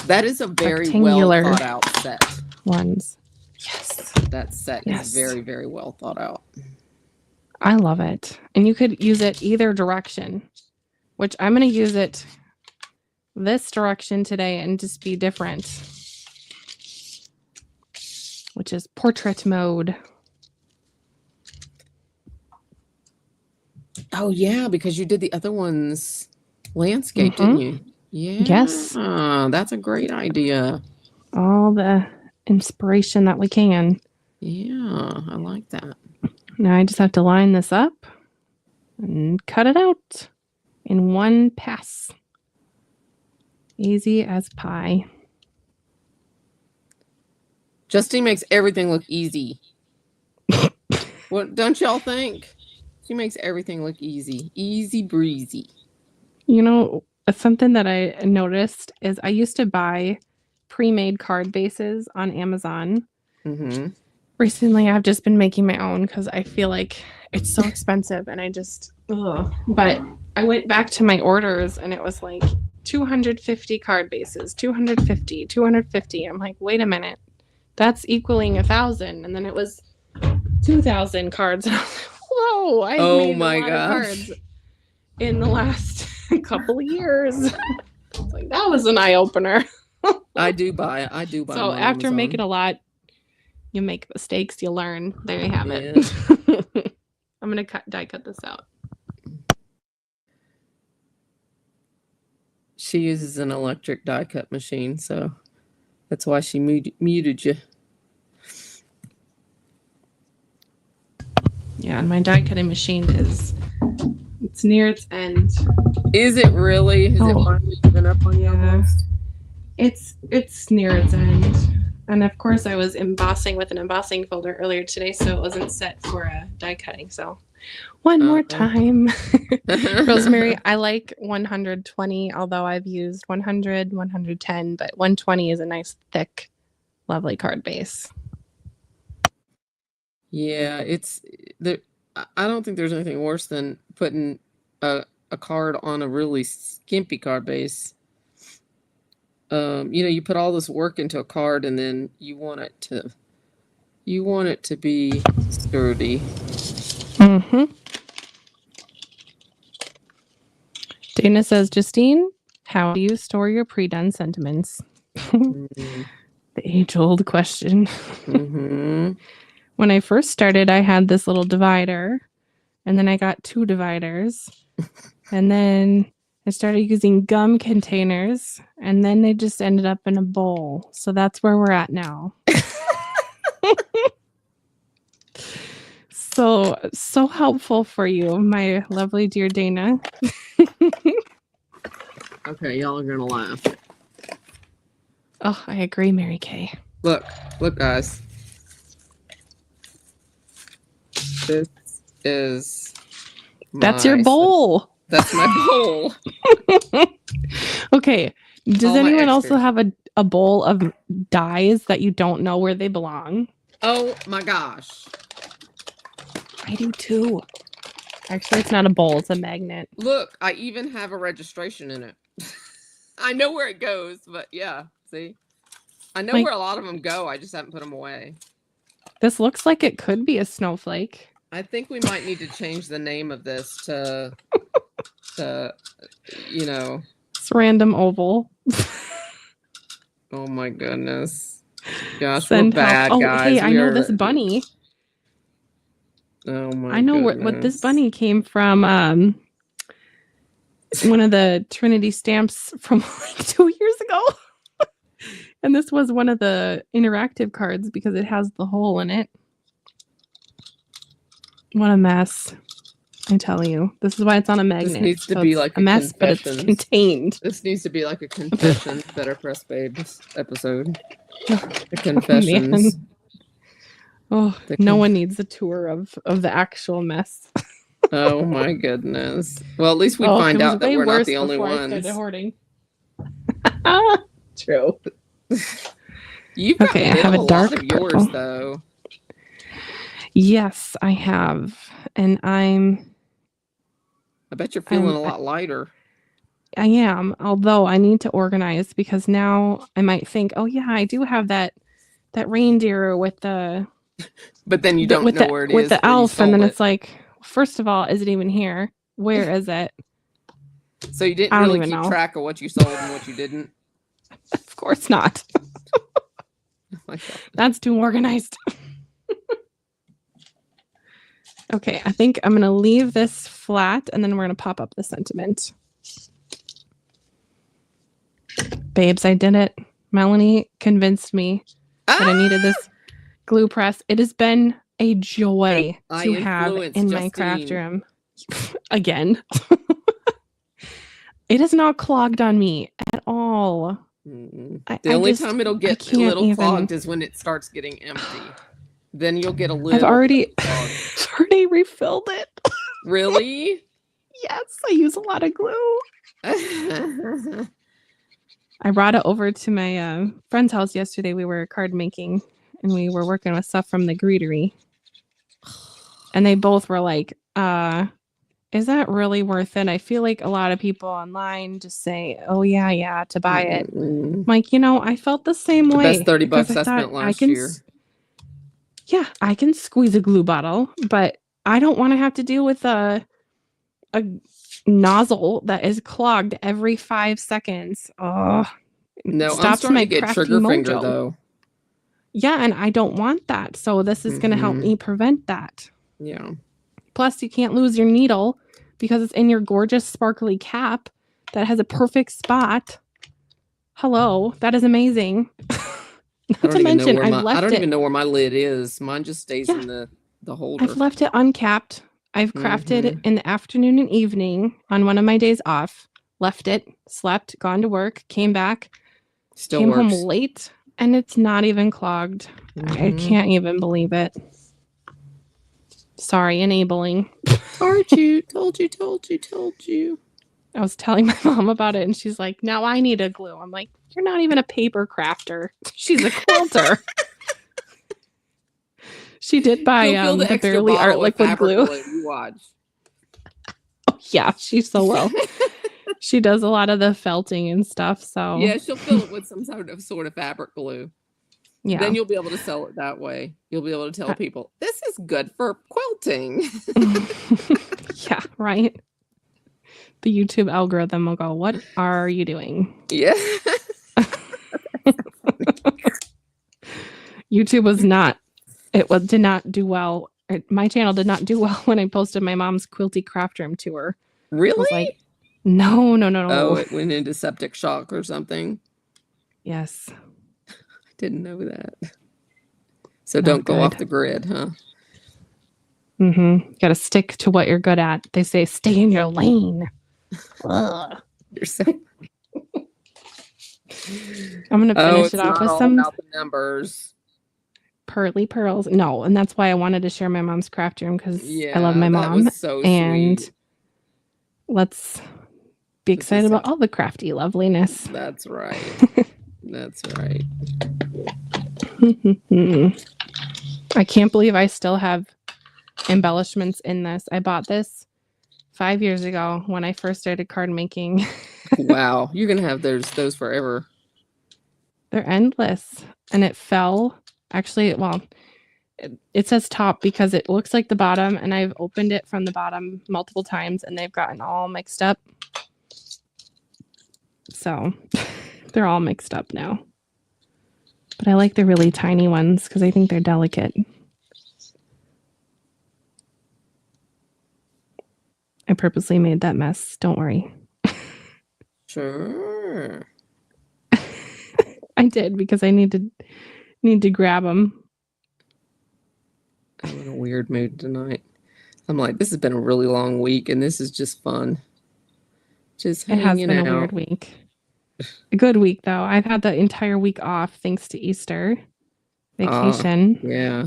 That is a very well rectangular thought out set. ones. Yes. That set is very, very well thought out. I love it. And you could use it either direction, which I'm going to use it this direction today and just be different, which is portrait mode. Oh, yeah, because you did the other ones landscape, didn't you? Yeah. Yes. That's a great idea. All the inspiration that we can. Yeah, I like that. Now I just have to line this up and cut it out in one pass. Easy as pie. Justine makes everything look easy. What don't y'all think? She makes everything look easy. Easy breezy. You know, something that I noticed is I used to buy pre-made card bases on Amazon. Mm-hmm. Recently, I've just been making my own because I feel like it's so expensive and I just, ugh. But I went back to my orders and it was like 250 card bases, 250, 250. I'm like, wait a minute, that's equaling 1,000. And then it was 2,000 cards. And I was like, whoa, I made a lot of cards in the last couple of years. It's like, that was an eye opener. I do buy. So after Amazon. making a lot, you make mistakes, you learn. There you have it. I'm going to die cut this out. She uses an electric die cut machine, so that's why she muted you. Yeah, and my die cutting machine it's near its end. Is it really? Has it finally given up on you almost? It's near its end. And of course I was embossing with an embossing folder earlier today, so it wasn't set for a die cutting. So one more time. Rosemary, I like 120, although I've used 100, 110, but 120 is a nice, thick, lovely card base. Yeah, it's there. I don't think there's anything worse than putting a card on a really skimpy card base. You put all this work into a card and then you want it to be sturdy. Mm-hmm. Dana says, Justine, how do you store your pre-done sentiments? The age-old question. Mm-hmm. When I first started, I had this little divider, and then I got 2 dividers, and then I started using gum containers, and then they just ended up in a bowl. So that's where we're at now. So helpful for you, my lovely dear Dana. Okay, y'all are gonna laugh. Oh, I agree, Mary Kay. Look, guys. This is That's your bowl. That's my bowl. Okay. Does anyone also have a bowl of dies that you don't know where they belong? Oh my gosh. I do too. Actually, it's not a bowl, it's a magnet. Look, I even have a registration in it. I know where it goes, but yeah, see? I know where a lot of them go. I just haven't put them away. This looks like it could be a snowflake. I think we might need to change the name of this to It's random oval. Oh my goodness. Gosh, Send we're bad, help. guys. Hey, I know this bunny. Oh my I know what this bunny came from. One of the Trinity stamps from like 2 years ago. And this was one of the interactive cards because it has the hole in it. What a mess. I tell you. This is why it's on a magnet. This needs to be it's like a mess, but it's confessions. contained. This needs to be like a confessions BetterPress Babes episode. The confessions. No one needs a tour of the actual mess. Oh my goodness. Well, at least we find out that we're not the only ones. I started hoarding. True. You've got I have a dark lot of yours purple. though. Yes, I have. And I bet you're feeling a lot lighter. I am, although I need to organize because now I might think, oh yeah, I do have that reindeer with the but then you don't know where it is with the elf, and then it's like, first of all, is it even here? Where is it? So you didn't really keep track of what you sold and what you didn't? Of course not. Oh my God. That's too organized. Okay, I think I'm going to leave this flat and then we're going to pop up the sentiment. Babes, I did it. Melanie convinced me that I needed this glue press. It has been a joy to have in my craft room. Again. It is not clogged on me at all. The only time it'll get a little clogged is when it starts getting empty. Then you'll get a little. I've already refilled it. Really? Yes, I use a lot of glue. I brought it over to my friend's house yesterday. We were card making and we were working with stuff from the greetery. And they both were like, is that really worth it? I feel like a lot of people online just say, oh, yeah, to buy it. I'm like, I felt the same way. Best $30 I spent last year. Yeah, I can squeeze a glue bottle, but I don't want to have to deal with a nozzle that is clogged every 5 seconds. Oh, no, I'm starting to get trigger finger though. Yeah, and I don't want that. So this is going to help me prevent that. Yeah. Plus, you can't lose your needle because it's in your gorgeous sparkly cap that has a perfect spot. Hello, that is amazing. Not to mention, I don't even know where my lid is. Mine just stays in the holder. I've left it uncapped. I've crafted in the afternoon and evening on one of my days off. Left it, slept, gone to work, came back, came home late, and it's not even clogged. I can't even believe it. Sorry, enabling. Told you. I was telling my mom about it, and she's like, now I need a glue. I'm like, you're not even a paper crafter. She's a quilter. She did buy the Barely Art liquid glue. You watch. Oh, yeah, she's so well. She does a lot of the felting and stuff. So yeah, she'll fill it with some sort of fabric glue. Yeah. Then you'll be able to sell it that way. You'll be able to tell people, this is good for quilting. Yeah, right. The YouTube algorithm will go, what are you doing? Yeah. YouTube did not do well. My channel did not do well when I posted my mom's quilty craft room tour. Really? I was like, no. Oh, it went into septic shock or something? Yes. Didn't know that. So don't go off the grid, huh? Got to stick to what you're good at. They say stay in your lane. You're so. I'm gonna finish it off with some about the numbers. Pearly pearls. No, and that's why I wanted to share my mom's craft room because I love my mom. Was so and sweet. Let's be excited about all the crafty loveliness. That's right. That's right. I can't believe I still have embellishments in this. I bought this 5 years ago when I first started card making. Wow, you're gonna have those forever. They're endless. And it fell. Actually, well, it says top because it looks like the bottom, and I've opened it from the bottom multiple times and they've gotten all mixed up. So they're all mixed up now. But I like the really tiny ones because I think they're delicate. I purposely made that mess. Don't worry. Sure. I did because I need to grab them. I'm in a weird mood tonight. I'm like, this has been a really long week, and this is just fun. Just It has hanging been a out. weird week. A good week, though. I've had the entire week off thanks to Easter vacation. Yeah.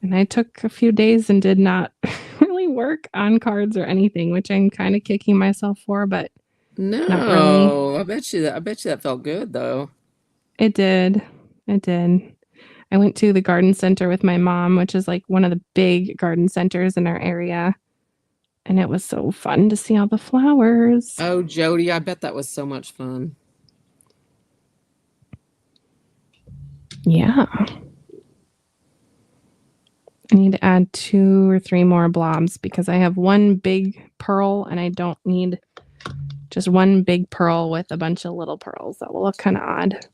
And I took a few days and did not really work on cards or anything, which I'm kind of kicking myself for, but No, not really. I bet you that felt good though. It did. It did. I went to the garden center with my mom, which is like one of the big garden centers in our area. And it was so fun to see all the flowers. Oh, Jody, I bet that was so much fun. Yeah. I need to add 2 or 3 more blobs because I have one big pearl and I don't need just one big pearl with a bunch of little pearls. That will look kind of odd.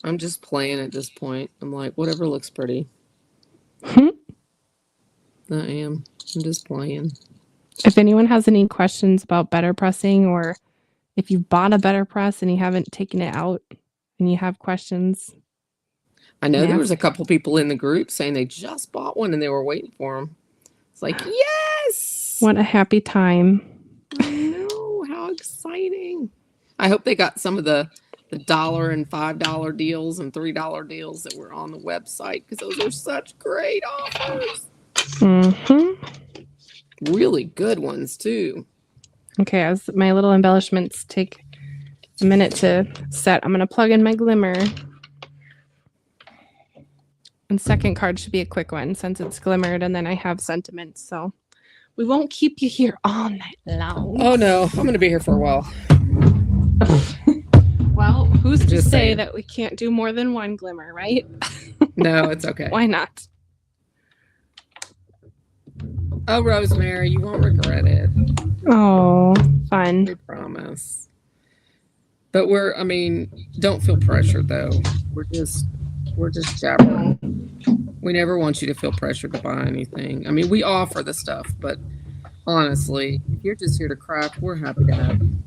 I'm just playing at this point. I'm like, whatever looks pretty. I am. I'm just playing. If anyone has any questions about better pressing, or if you've bought a better press and you haven't taken it out and you have questions, I know there was a couple people in the group saying they just bought one and they were waiting for them. It's like, yes! What a happy time. I know. How exciting. I hope they got some of the $1 and $5 deals and $3 deals that were on the website, because those are such great offers. Mm-hmm. Really good ones too. Okay, as my little embellishments take a minute to set, I'm going to plug in my glimmer. And second card should be a quick one since it's glimmered, and then I have sentiments, so we won't keep you here all night long. Oh no, I'm going to be here for a while. Well, who's to Just say saying. that we can't do more than one glimmer, right? No, it's okay. Why not? Oh, Rosemary, you won't regret it. Oh, fun. I promise. But don't feel pressured though. We're just jabbering. We never want you to feel pressured to buy anything. I mean, we offer the stuff, but honestly, if you're just here to craft, we're happy to have you.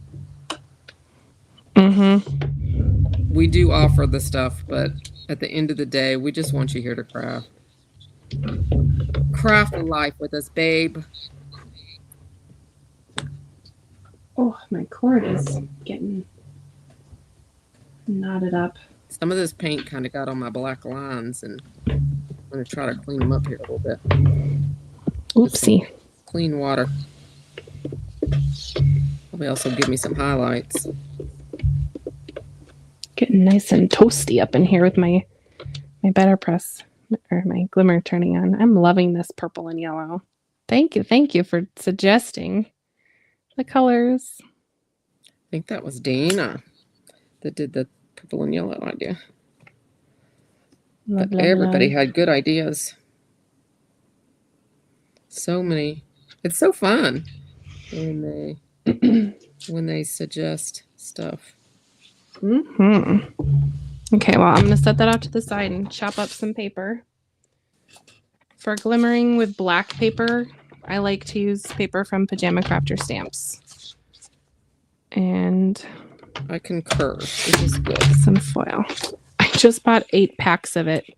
Mm-hmm. We do offer the stuff, but at the end of the day, we just want you here to craft. Craft a life with us, babe. Oh, my cord is getting knotted up. Some of this paint kind of got on my black lines, and I'm going to try to clean them up here a little bit. Oopsie. Clean water. Probably also give me some highlights. Getting nice and toasty up in here with my BetterPress, or my glimmer turning on. I'm loving this purple and yellow. Thank you for suggesting the colors. I think that was Dana that did the purple and yellow idea. But everybody had good ideas. So many. It's so fun when they suggest stuff. Mm-hmm. Okay, well, I'm going to set that out to the side and chop up some paper. For glimmering with black paper, I like to use paper from Pajama Crafter Stamps. And I concur. This is good. Some foil. I just bought 8 packs of it.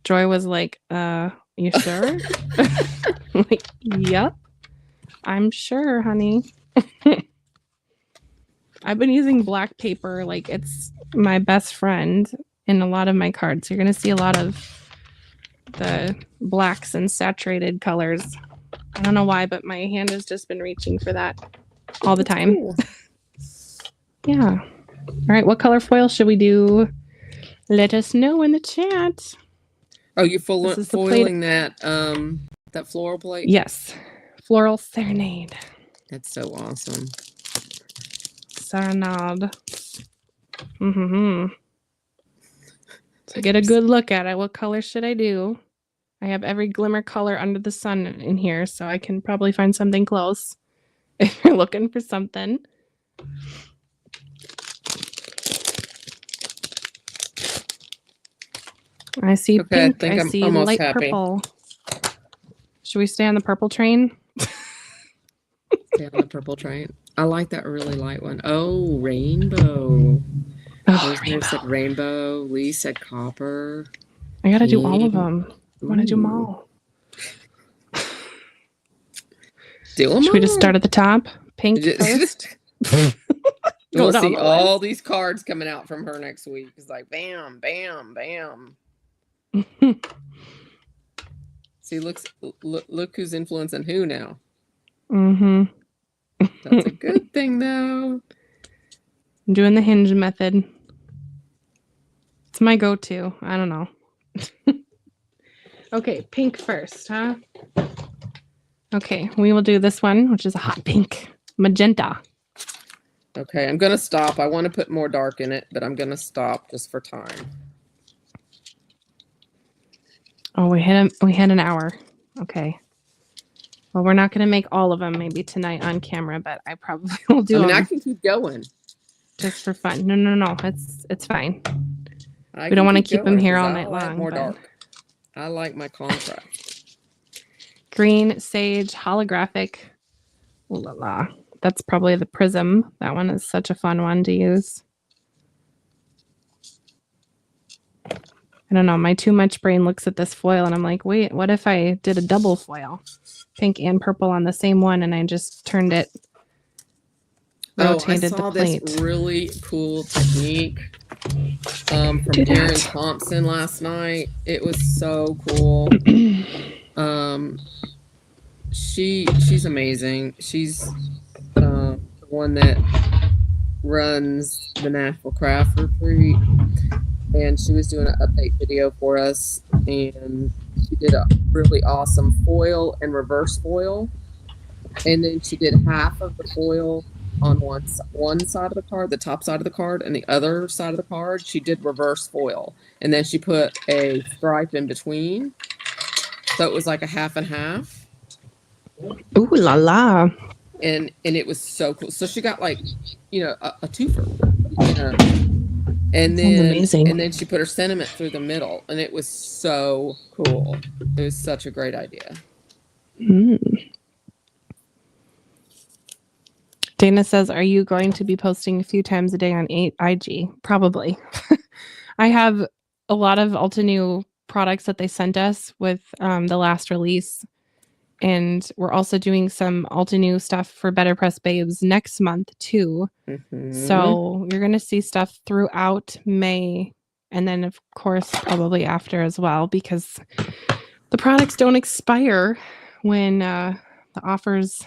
Joy was like, you sure? I'm like, yep. I'm sure, honey. I've been using black paper like it's my best friend in a lot of my cards. You're going to see a lot of the blacks and saturated colors. I don't know why, but my hand has just been reaching for that all the time. Cool. Yeah. All right, what color foil should we do? Let us know in the chat. Oh, you're foiling that floral plate? Yes. Floral Serenade. That's so awesome. Serenade. Mm-hmm. To get a good look at it, what color should I do? I have every glimmer color under the sun in here, so I can probably find something close if you're looking for something. I see pink. I see light purple. Should we stay on the purple train? Stay on the purple train. I like that really light one. Oh, rainbow. Oh, Rosemary said rainbow. Lee said copper. I gotta do all of them. I want to do them all. Do them Should we just start at the top? Pink first? We'll see all these cards coming out from her next week. It's like bam, bam, bam. See, look who's influencing who now. Mm-hmm. That's a good thing, though. I'm doing the hinge method. It's my go-to. I don't know. Okay, pink first, huh? Okay, we will do this one, which is a hot pink. Magenta. Okay, I'm going to stop. I want to put more dark in it, but I'm going to stop just for time. Oh, we hit an hour. Okay. Well, we're not going to make all of them maybe tonight on camera, but I probably will do them. I can keep going. Just for fun. No. It's fine. We don't want to keep them here all night long. More dark. I like my contrast. Green, sage, holographic. Ooh la la. That's probably the prism. That one is such a fun one to use. I don't know. My too much brain looks at this foil and I'm like, wait, what if I did a double foil? Pink and purple on the same one and I just turned it, rotated the plate. I saw this really cool technique from Erin Thompson last night. It was so cool. She's amazing. She's the one that runs the Nashville Craft Retreat, and she was doing an update video for us, and she did a really awesome foil and reverse foil, and then she did half of the foil on one side of the card, the top side of the card, and the other side of the card she did reverse foil, and then she put a stripe in between, so it was like a half and half. Ooh la la. And it was so cool. So she got like, a twofer. And then she put her sentiment through the middle, and it was so cool. It was such a great idea. Dana says, are you going to be posting a few times a day on IG? Probably. I have a lot of Altenew products that they sent us with the last release. And we're also doing some Altenew stuff for BetterPress Babes next month too. So you're going to see stuff throughout May. And then, of course, probably after as well, because the products don't expire when the offers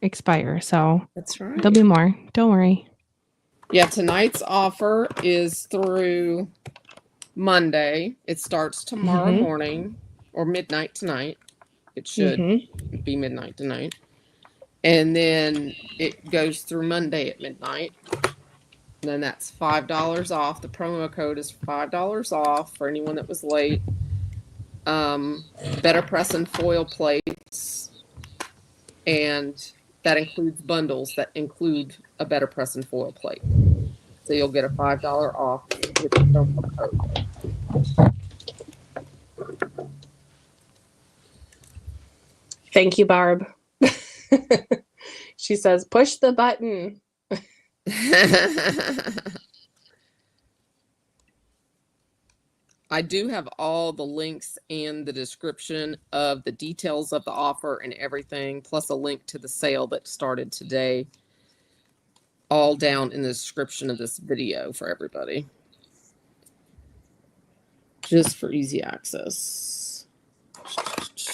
expire. So that's right. There'll be more. Don't worry. Yeah, tonight's offer is through Monday. It starts tomorrow morning or midnight tonight. It should be midnight tonight. And then it goes through Monday at midnight. And then that's $5 off. The promo code is $5 off for anyone that was late. BetterPress and foil plates. And that includes bundles that include a BetterPress and foil plate. So you'll get a $5 off with the promo code. Thank you, Barb. She says, push the button. I do have all the links and the description of the details of the offer and everything, plus a link to the sale that started today, all down in the description of this video for everybody. Just for easy access.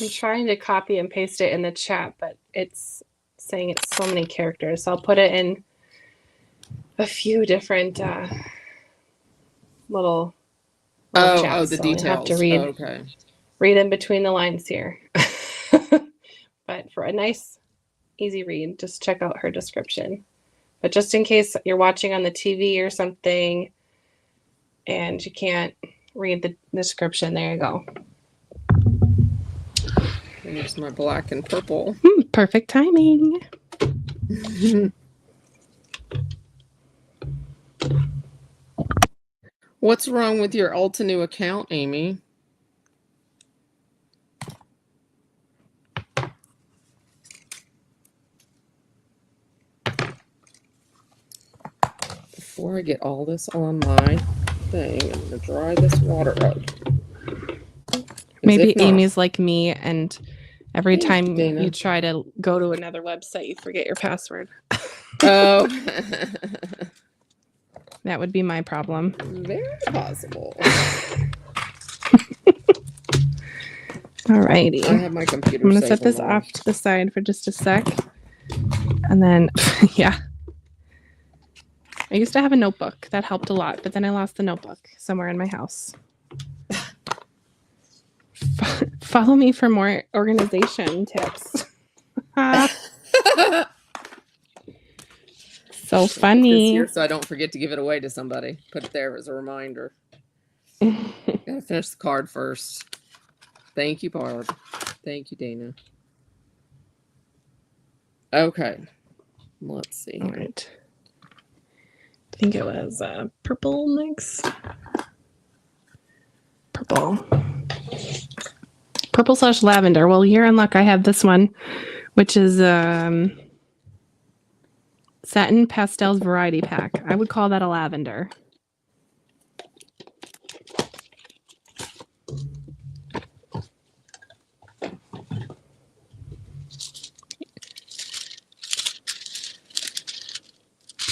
I'm trying to copy and paste it in the chat, but it's saying it's so many characters. So I'll put it in a few different little chats. The so details. I'll have to read in between the lines here. But for a nice, easy read, just check out her description. But just in case you're watching on the TV or something and you can't read the description, there you go. Here's my black and purple. Perfect timing. What's wrong with your Altenew account, Amy? before I get all this on my thing, I'm going to dry this water up. Maybe Amy's like me, and every time Dana. you try to go to another website, you forget your password. Oh. That would be my problem. Very possible. Alrighty. I have my computer. I'm going to set this off to the side for just a sec. And then, yeah. I used to have a notebook. That helped a lot, but then I lost the notebook somewhere in my house. Follow me for more organization tips. So funny. Here, so I don't forget to give it away to somebody. Put it there as a reminder. Gotta finish the card first. Thank you, Barb. Thank you, Dana. Okay. Let's see. All right. I think it was purple next. Purple/lavender. Well, you're in luck. I have this one, which is Satin Pastels Variety Pack. I would call that a lavender.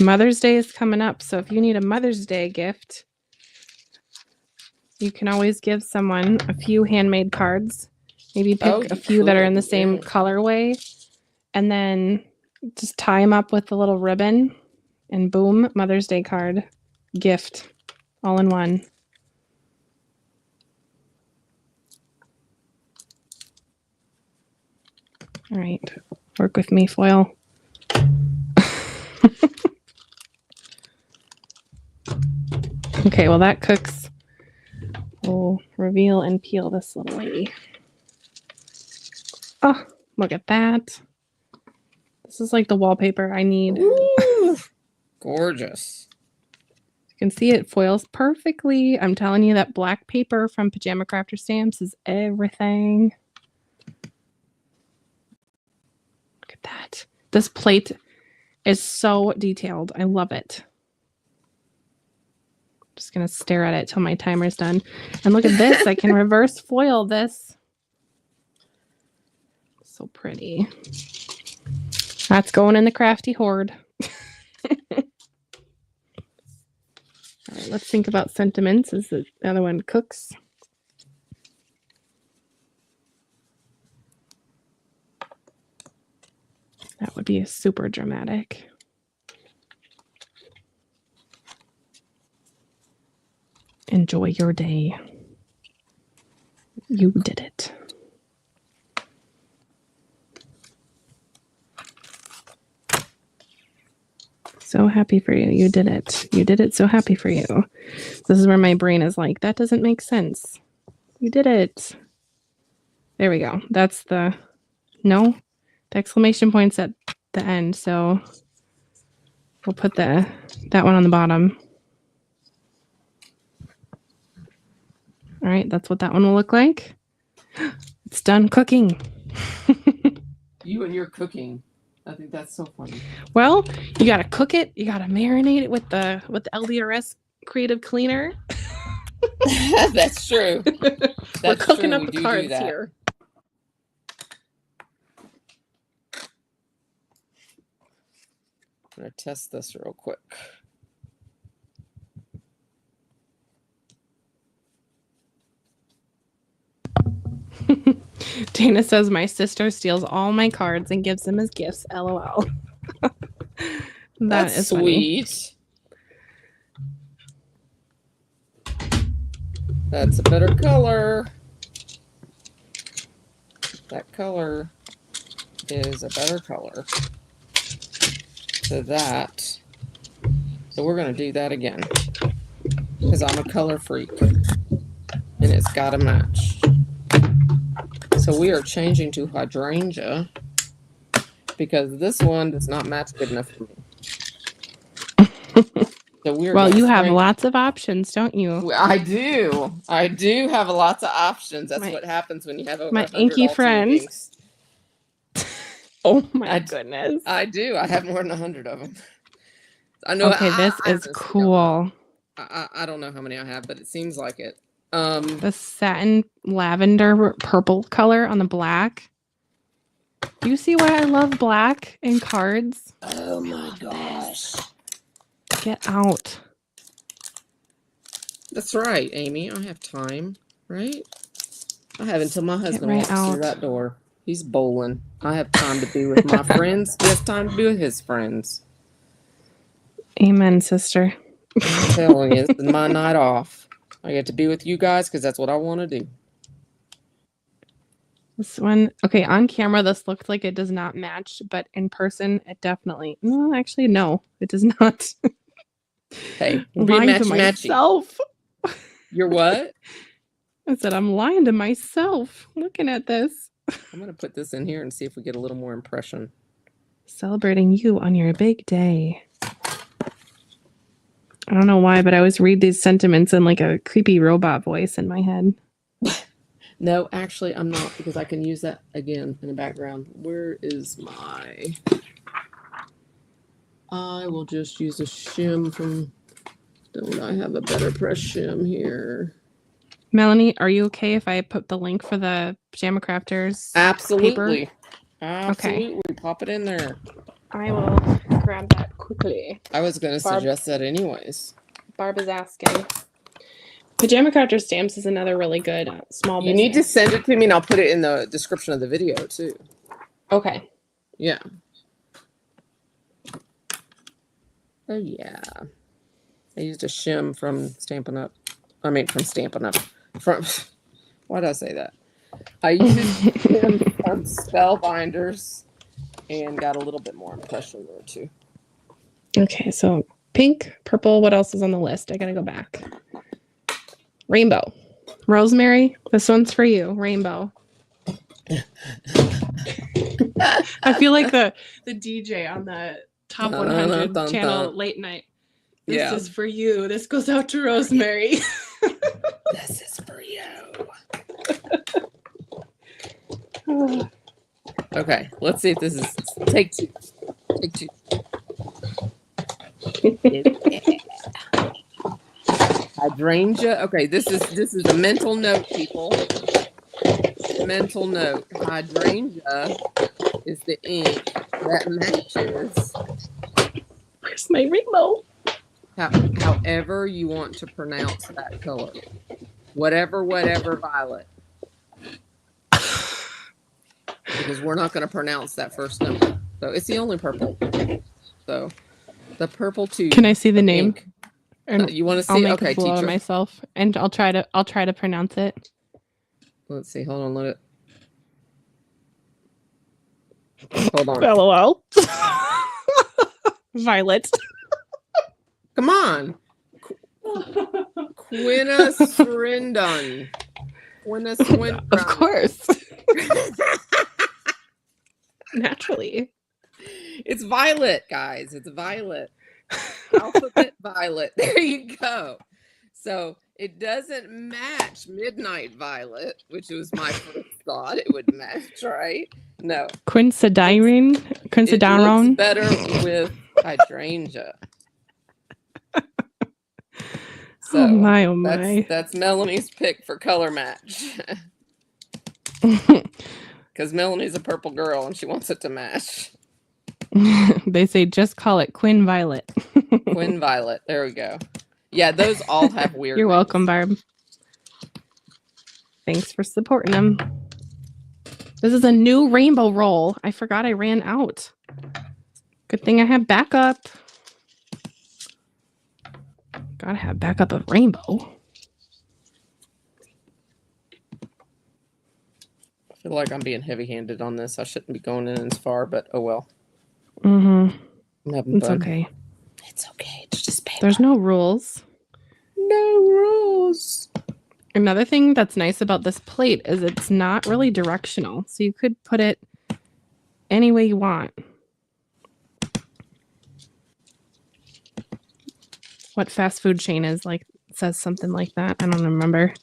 Mother's Day is coming up, so if you need a Mother's Day gift, you can always give someone a few handmade cards. Maybe pick a few that are in the same colorway, and then just tie them up with a little ribbon, and boom, Mother's Day card, gift, all in one. All right, work with me, foil. Okay, well that cooks. We'll reveal and peel this little lady. Oh, look at that. This is like the wallpaper I need. Ooh, gorgeous. You can see it foils perfectly. I'm telling you, that black paper from Pajama Crafter Stamps is everything. Look at that. This plate is so detailed. I love it. Just going to stare at it till my timer's done. And look at this. I can reverse foil this. So pretty. That's going in the crafty hoard. All right, let's think about sentiments as the other one cooks. That would be super dramatic. Enjoy your day. You did it. So happy for you. You did it. You did it. So happy for you. This is where my brain is like, that doesn't make sense. You did it. There we go. That's the, no, the exclamation point's at the end. So we'll put that one on the bottom. All right, that's what that one will look like. It's done cooking. You and your cooking. I think that's so funny. Well, you got to cook it. You got to marinate it with the LDRS Creative Cleaner. That's true. We're cooking up the cards here. I'm going to test this real quick. Dana says my sister steals all my cards and gives them as gifts. LOL. That's sweet. Funny. That's a better color. That color is a better color. So we're going to do that again. Because I'm a color freak. And it's got to match. So we are changing to hydrangea because this one does not match good enough for me. So well, you have lots of options, don't you? I do. I do have lots of options. That's what happens when you have over my inky friend. Oh my goodness. I do. I have more than 100 of them. I know. Okay, this I is honestly don't know. cool. I don't know how many I have, but it seems like it. The satin lavender purple color on the black. Do you see why I love black in cards? Oh my gosh. Get out. That's right, Amy. I have time, right? I have until my husband right walks through out. that door. He's bowling. I have time to be with my friends. He has time to be with his friends. Amen, sister. I'm telling you, this is my night off. I get to be with you guys because that's what I want to do. This one, okay, on camera, this looked like it does not match, but in person, it definitely. No, actually, no, it does not. Hey, I'm be lying to matchy-matchy. myself. You're what? I said I'm lying to myself. Looking at this, I'm gonna put this in here and see if we get a little more impression. celebrating you on your big day. I don't know why, but I always read these sentiments in like a creepy robot voice in my head. No, actually, I'm not, because I can use that again in the background. Where is my... I will just use a shim from... Don't I have a BetterPress shim here? Melanie, are you okay if I put the link for the Pajama Crafters Absolutely. paper? Absolutely. Okay. Pop it in there. I will grab that quickly. I was going to suggest that anyways. Barb is asking. Pajama Crafters Stamps is another really good small business. You need to send it to me and I'll put it in the description of the video too. Okay. Yeah. Oh yeah. I used a shim from Stampin' Up. I mean, from Stampin' Up. From, why did I say that? I used shim from Spellbinders and got a little bit more impression there too. Okay, so pink, purple, what else is on the list? I gotta go back. Rainbow. Rosemary, this one's for you. Rainbow. I feel like the DJ on the Top 100 channel late night. This is for you. This goes out to Rosemary. This is for you. Okay, let's see if this is take two. Take two. Hydrangea. Okay, this is a mental note, people. Mental note. Hydrangea is the ink that matches. Where's my rainbow? However you want to pronounce that color. Whatever violet. Because we're not going to pronounce that first number. So it's the only purple. So the purple too. Can I see the name? You want to see? I'll make okay, a fool of myself, and I'll try to pronounce it. Let's see. Hold on. Let it. Hold on. LOL. Violet. Come on. Quina Swindon. Quina Swindon. Of course. Naturally. It's violet, guys. It's violet. Alphabet violet. There you go. So it doesn't match Midnight Violet, which was my first thought it would match, right? No. Quincedirene. It looks better with hydrangea. So oh my. That's Melanie's pick for color match. Because Melanie's a purple girl and she wants it to match. They say just call it Quinn Violet. Quinn Violet. There we go. Yeah, those all have weird You're names. welcome, Barb. Thanks for supporting them. This is a new rainbow roll. I forgot I ran out. Good thing I have backup. Gotta have backup of rainbow. I feel like I'm being heavy-handed on this. I shouldn't be going in as far, but oh well. Mm-hmm. I'm having It's fun. okay. It's okay. It's just paper. There's no rules. No rules. Another thing that's nice about this plate is it's not really directional. So you could put it any way you want. What fast food chain is like says something like that? I don't remember.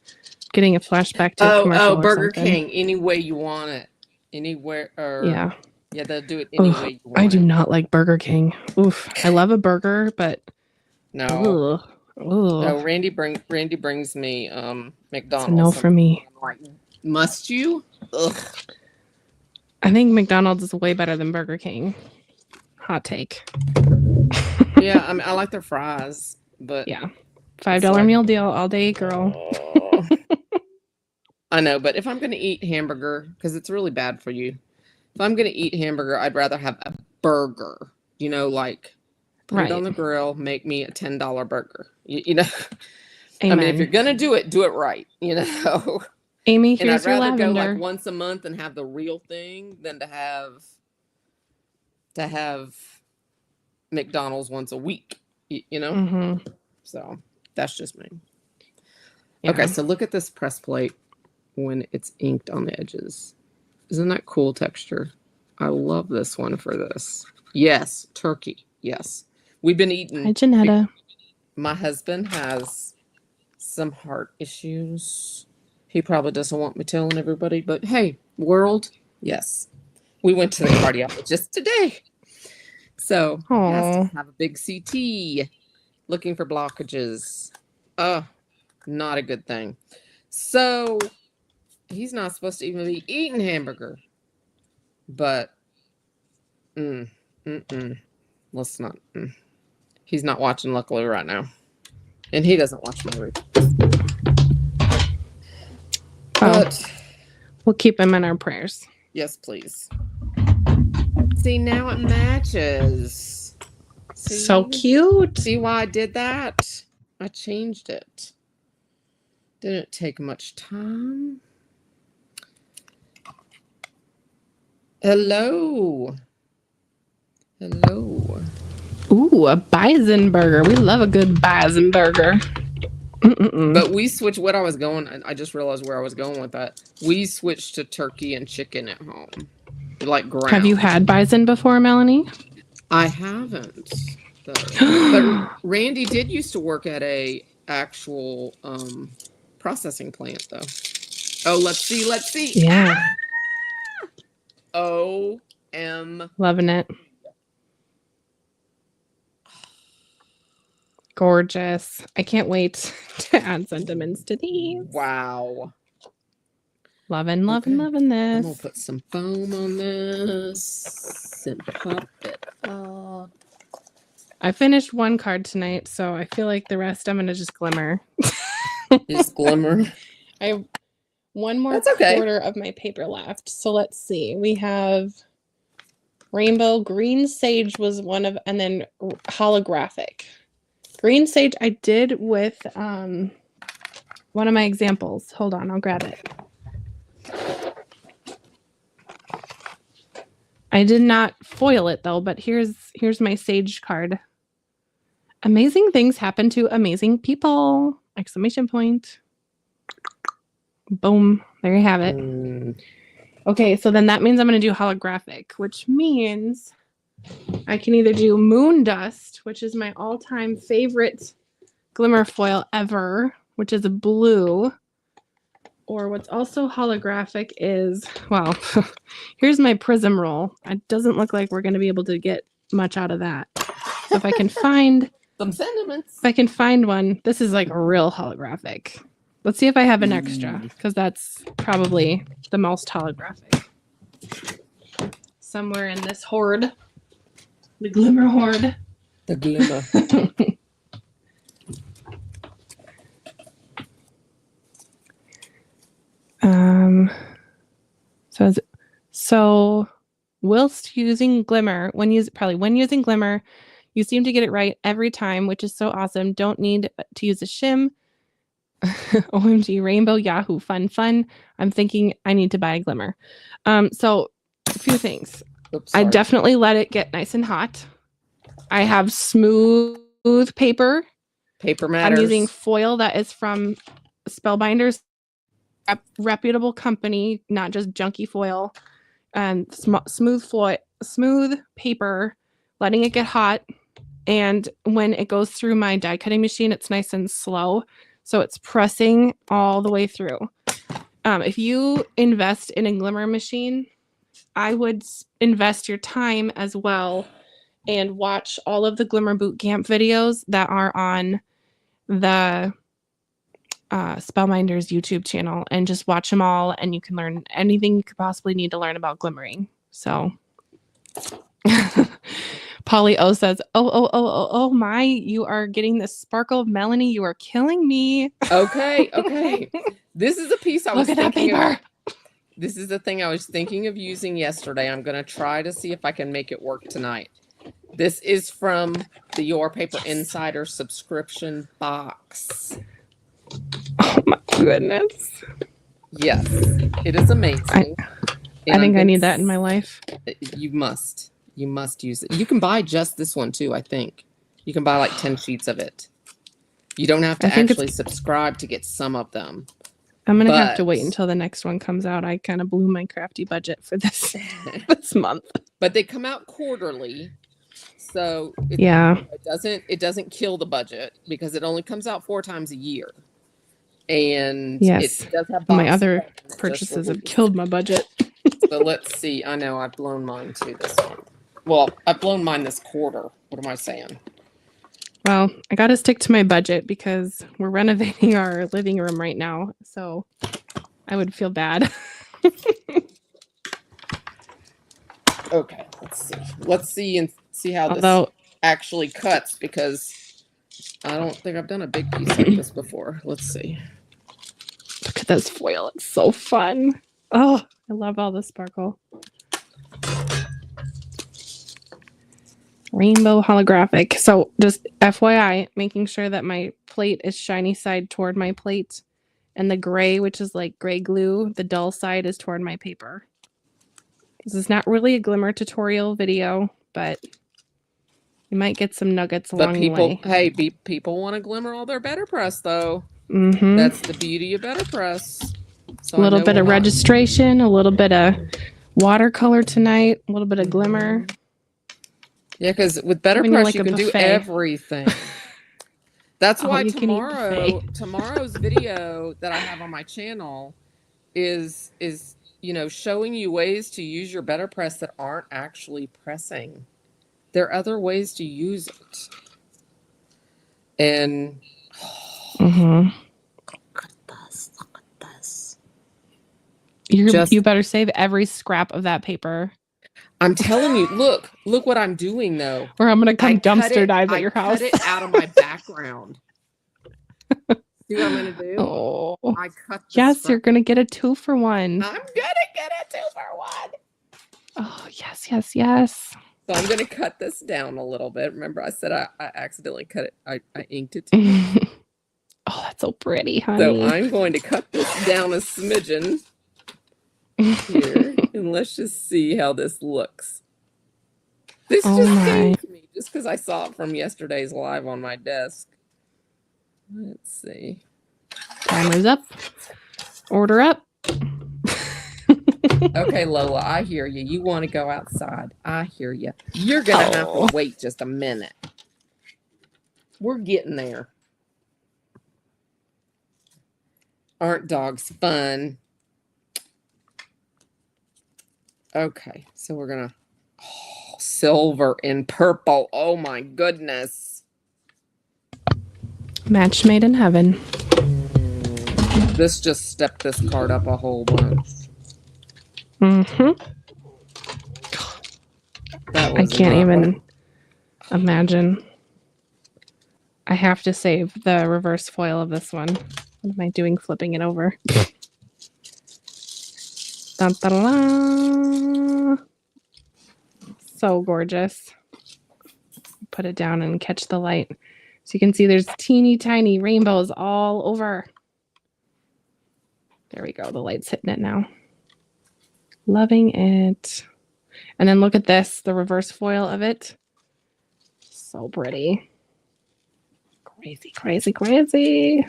Getting a flashback to a commercial or Burger something. King. Any way you want it. Anywhere. Or Yeah. Yeah, they'll do it any way you want. I do not like Burger King. Oof. I love a burger, but No. ugh. No, Randy brings me McDonald's. It's a no for me. I'm like, must you? Ugh. I think McDonald's is way better than Burger King. Hot take. Yeah, I mean, I like their fries, but yeah, $5 meal deal all day, girl. I know, but if I'm going to eat hamburger, because it's really bad for you, if I'm going to eat hamburger, I'd rather have a burger. Like put it on the grill, make me a $10 burger. You know, Amen. I mean, if you're going to do it right. Amy, and here's I'd rather your lavender. go like once a month and have the real thing than to have McDonald's once a week. Mm-hmm. So that's just me. Yeah. Okay, so look at this press plate when it's inked on the edges. Isn't that cool texture? I love this one for this. Yes, turkey. Yes. We've been eating. Hi, Janetta. My husband has some heart issues. He probably doesn't want me telling everybody, but hey, world, yes. We went to the cardiologist today. So, yes, have a big CT. Looking for blockages. Not a good thing. So, he's not supposed to even be eating hamburger. But, let's not. He's not watching, luckily, right now. And he doesn't watch my reviews. But we'll keep him in our prayers. Yes, please. See, now it matches. See? So cute. See why I did that? I changed it. Didn't take much time. Hello. Ooh, a bison burger. We love a good bison burger. But we switched what I was going. I just realized where I was going with that. We switched to turkey and chicken at home, like ground. Have you had bison before, Melanie? I haven't. But Randy did used to work at a actual processing plant, though. Oh, let's see. Yeah. Loving it. Gorgeous. I can't wait to add sentiments to these. Wow. Loving this. I'm going to put some foam on this and pop it up. I finished one card tonight, so I feel like the rest I'm going to just glimmer. Just glimmer? I have one more quarter of my paper left. So let's see. We have rainbow. Green sage was one of, and then holographic. Green sage I did with one of my examples. Hold on, I'll grab it. I did not foil it though, but here's my sage card. Amazing things happen to amazing people! Exclamation point. Boom. There you have it. Okay, so then that means I'm going to do holographic, which means I can either do moon dust, which is my all-time favorite glimmer foil ever, which is a blue, or what's also holographic is, well, here's my prism roll. It doesn't look like we're going to be able to get much out of that. So if I can find some sentiments. If I can find one, this is like a real holographic. Let's see if I have an extra, because that's probably the most holographic. Somewhere in this hoard. The glimmer hoard. The glimmer. So whilst using glimmer, when using glimmer, you seem to get it right every time, which is so awesome. Don't need to use a shim. OMG, rainbow, Yahoo, fun. I'm thinking I need to buy a glimmer. So a few things. Oops, I definitely let it get nice and hot. I have smooth paper. Paper matters. I'm using foil that is from Spellbinders, a reputable company, not just junky foil. And smooth paper, letting it get hot. And when it goes through my die cutting machine, it's nice and slow. So it's pressing all the way through. If you invest in a glimmer machine, I would invest your time as well and watch all of the Glimmer Bootcamp videos that are on the Spellminders YouTube channel, and just watch them all, and you can learn anything you could possibly need to learn about glimmering. So Polly O says, oh my, you are getting the sparkle of Melanie. You are killing me. Okay. This is a piece I was Look at that thinking paper. This is the thing I was thinking of using yesterday. I'm going to try to see if I can make it work tonight. This is from the Your Paper Insider subscription box. Oh my goodness. Yes, it is amazing. I think I need that in my life. You must use it. You can buy just this one too, I think. You can buy like 10 sheets of it. You don't have to actually subscribe to get some of them. I'm going to have to wait until the next one comes out. I kind of blew my crafty budget for this month. But they come out quarterly. So it doesn't kill the budget because it only comes out 4 times a year. And yes, it does have my other purchases have killed my budget. So let's see. I know I've blown mine too this month. Well, I've blown mine this quarter. What am I saying? Well, I got to stick to my budget because we're renovating our living room right now. So I would feel bad. Okay, let's see how this actually cuts, because I don't think I've done a big piece like this before. Let's see. Look at this foil. It's so fun. Oh, I love all the sparkle. Rainbow holographic. So just FYI, making sure that my plate is shiny side toward my plate, and the gray, which is like gray glue, the dull side is toward my paper. This is not really a glimmer tutorial video, but you might get some nuggets along the way. Hey, people want to glimmer all their BetterPress though. Mm-hmm. That's the beauty of BetterPress. So a little bit of registration, a little bit of watercolor tonight, a little bit of glimmer. Yeah, because with BetterPress you can do everything. That's why tomorrow's video that I have on my channel is showing you ways to use your BetterPress that aren't actually pressing. There are other ways to use it. And look at this. You better save every scrap of that paper. I'm telling you, look what I'm doing though. Or I'm gonna come dumpster dive at your house. I cut it out of my background. See what I'm gonna do? Oh, I cut. Yes, you're gonna get a 2-for-1. I'm gonna get a 2-for-1. Oh yes. So I'm gonna cut this down a little bit. Remember, I said I accidentally cut it. I inked it. Oh, that's so pretty, honey. So I'm going to cut this down a smidgen here, and let's just see how this looks. This just came to me just because I saw it from yesterday's live on my desk. Let's see. Timer's up. Order up. Okay, Lola, I hear you. You want to go outside. I hear you. You're going to have to wait just a minute. We're getting there. Aren't dogs fun? Okay, so we're going to... Oh, silver and purple. Oh, my goodness. Match made in heaven. This just stepped this card up a whole bunch. Mm-hmm. I can't even imagine. I have to save the reverse foil of this one. What am I doing flipping it over? Dun, dun, dun. So gorgeous. Put it down and catch the light. So you can see there's teeny tiny rainbows all over. There we go. The light's hitting it now. Loving it. And then look at this, the reverse foil of it. So pretty. Crazy, crazy, crazy.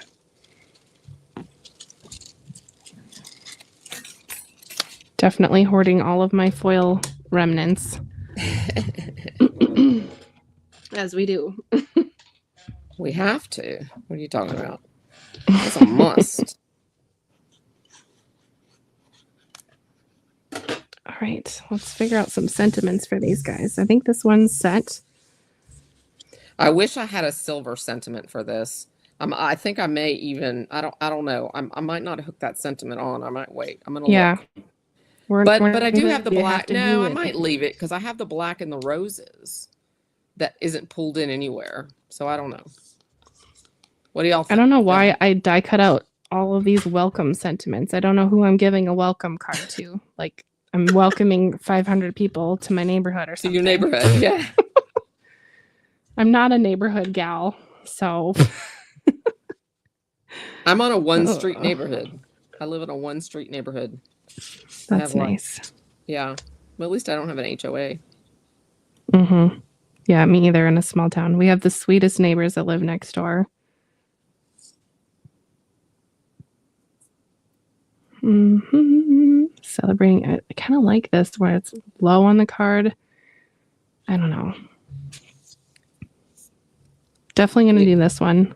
Definitely hoarding all of my foil remnants. As we do. We have to. What are you talking about? It's a must. All right, let's figure out some sentiments for these guys. I think this one's set. I wish I had a silver sentiment for this. I think I may even. I don't know. I might not hook that sentiment on. I might wait. I'm gonna look. But I do have the black. No, I might leave it because I have the black and the roses that isn't pulled in anywhere. So I don't know. What do y'all think? I don't know why I die cut out all of these welcome sentiments. I don't know who I'm giving a welcome card to. Like, I'm welcoming 500 people to my neighborhood or something. To your neighborhood, yeah. I'm not a neighborhood gal, so. I'm on a one-street neighborhood. I live in a one-street neighborhood. That's nice. Yeah. Well, at least I don't have an HOA. Mm-hmm. Yeah, me either, in a small town. We have the sweetest neighbors that live next door. Mm-hmm. Celebrating. I kind of like this where it's low on the card. I don't know. Definitely going to do this one.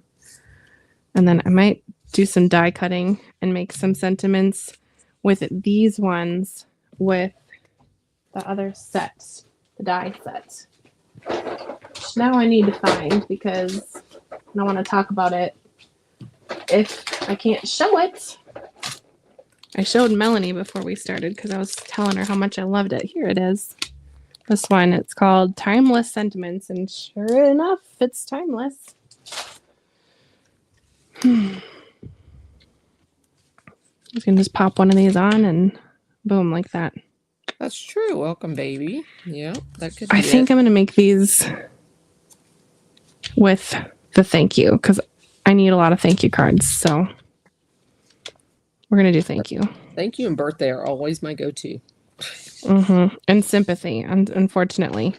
And then I might do some die cutting and make some sentiments with these ones with the other set, the die set. Which now I need to find because I don't want to talk about it if I can't show it. I showed Melanie before we started because I was telling her how much I loved it. Here it is. This one, it's called Timeless Sentiments, and sure enough, it's timeless. You can just pop one of these on and boom, like that. That's true. Welcome, baby. Yeah, that could be I think I'm going to make these with the thank you because I need a lot of thank you cards, so we're going to do thank you. Thank you and birthday are always my go-to. Mm-hmm. And sympathy, unfortunately.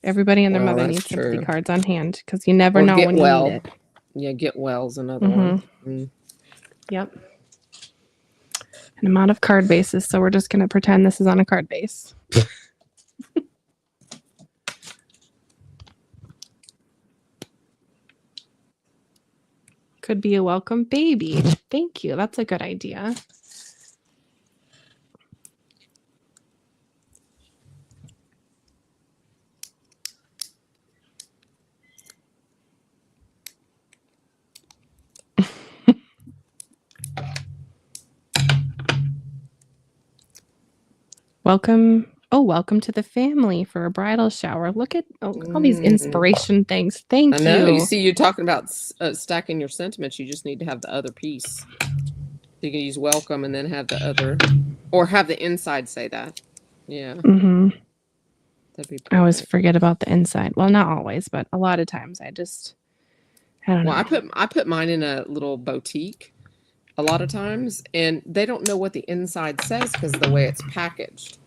Everybody and their mother needs sympathy cards on hand because you never know when you need it. Yeah, get well's another one. Mm. Yep. And I'm out of card bases, so we're just going to pretend this is on a card base. Could be a welcome baby. Thank you. That's a good idea. Welcome. Oh, welcome to the family for a bridal shower. Look at all these inspiration things. Thank you. I know. You see, you're talking about stacking your sentiments. You just need to have the other piece. You can use welcome and then have the other, or have the inside say that. Yeah. Mm-hmm. That'd be perfect. I always forget about the inside. Well, not always, but a lot of times I don't know. I put mine in a little boutique a lot of times, and they don't know what the inside says because of the way it's packaged.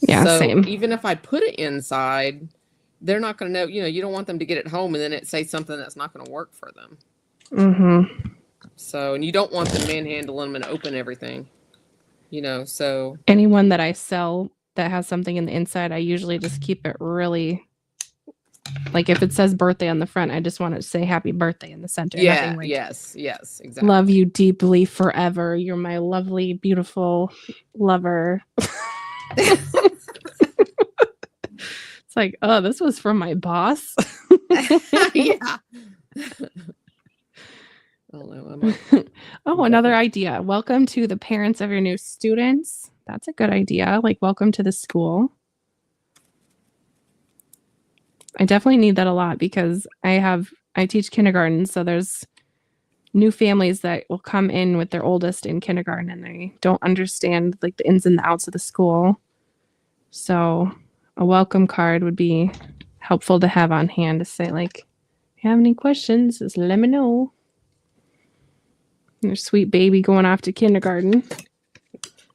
Yeah, so same. Even if I put it inside, they're not going to know. You don't want them to get it home and then it say something that's not going to work for them. Mm-hmm. So, and you don't want them manhandling them and open everything. So anyone that I sell that has something in the inside, I usually just keep it really. Like if it says birthday on the front, I just want it to say happy birthday in the center. Yeah, like, yes, exactly. Love you deeply forever. You're my lovely, beautiful lover. It's like, oh, this was from my boss. Yeah. Oh, another idea. Welcome to the parents of your new students. That's a good idea. Like, welcome to the school. I definitely need that a lot because I teach kindergarten, so there's new families that will come in with their oldest in kindergarten and they don't understand like the ins and the outs of the school. So a welcome card would be helpful to have on hand to say like, if you have any questions, just let me know. Your sweet baby going off to kindergarten.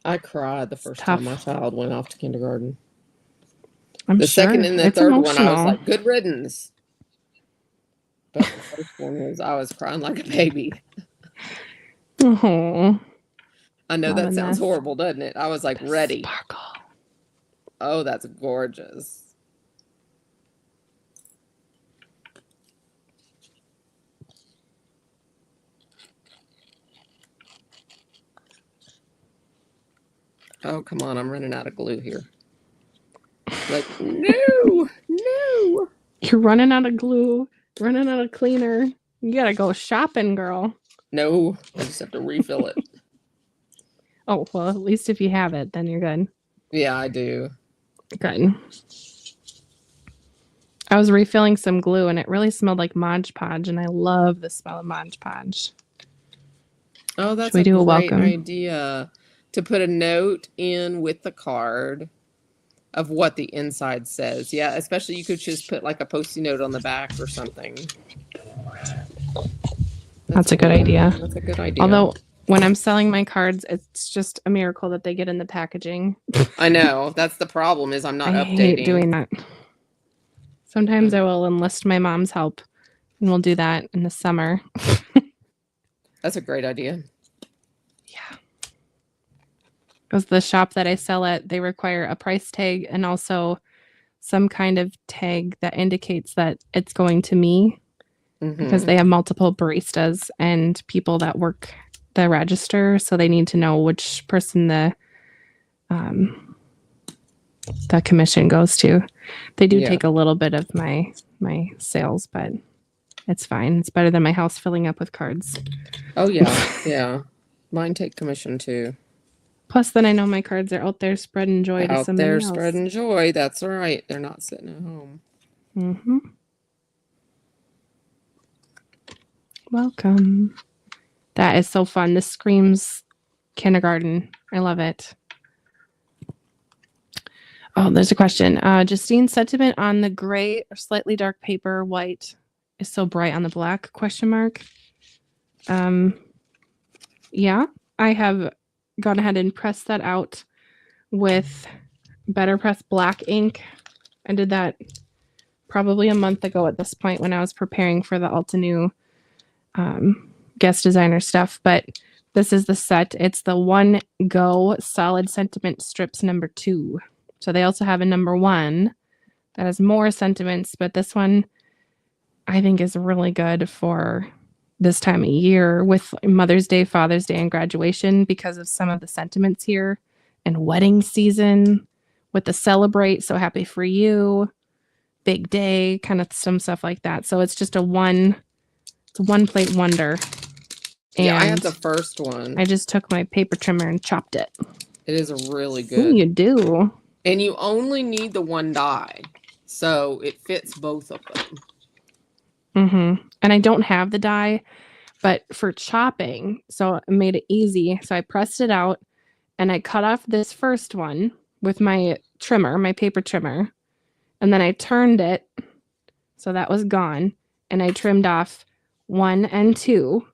I cried the first time my child went off to kindergarten. The second and the third one, I was like, good riddance. But the first one I was crying like a baby. Oh, I know that sounds horrible, doesn't it? I was like ready. Sparkle. Oh, that's gorgeous. Oh, come on. I'm running out of glue here. Like, no. You're running out of glue, running out of cleaner. You gotta go shopping, girl. No, I just have to refill it. Oh, well, at least if you have it, then you're good. Yeah, I do. Good. I was refilling some glue and it really smelled like Mod Podge, and I love the smell of Mod Podge. Oh, that's Should we do a great welcome? idea. To put a note in with the card of what the inside says. Yeah, especially you could just put like a Post-it note on the back or something. That's a good idea. That's a good idea. Although when I'm selling my cards, it's just a miracle that they get in the packaging. I know. That's the problem is I'm not I updating. hate doing that. Sometimes I will enlist my mom's help, and we'll do that in the summer. That's a great idea. Yeah. Because the shop that I sell at, they require a price tag and also some kind of tag that indicates that it's going to me, because they have multiple baristas and people that work the register, so they need to know which person the commission goes to. They do take a little bit of my sales, but it's fine. It's better than my house filling up with cards. Oh yeah, yeah. Mine take commission too. Plus, then I know my cards are out there spreading joy to somebody else. Out there spreading joy. That's right. They're not sitting at home. Mm-hmm. Welcome. That is so fun. This screams kindergarten. I love it. Oh, there's a question. Justine's sentiment on the gray or slightly dark paper white is so bright on the black ? Yeah, I have gone ahead and pressed that out with BetterPress black ink. I did that probably a month ago at this point when I was preparing for the Altenew guest designer stuff, but this is the set. It's the One Go Solid Sentiment Strips number 2. So they also have a number 1 that has more sentiments, but this one I think is really good for this time of year with Mother's Day, Father's Day, and graduation, because of some of the sentiments here, and wedding season with the celebrate, so happy for you, big day, kind of some stuff like that. So it's just a one plate wonder. And yeah, I have the first one. I just took my paper trimmer and chopped it. It is really good. Ooh, you do. And you only need the one die, so it fits both of them. Mm-hmm. And I don't have the die, but for chopping, so I made it easy. So I pressed it out and I cut off this first one with my trimmer, my paper trimmer, and then I turned it so that was gone, and I trimmed off 1 and 2.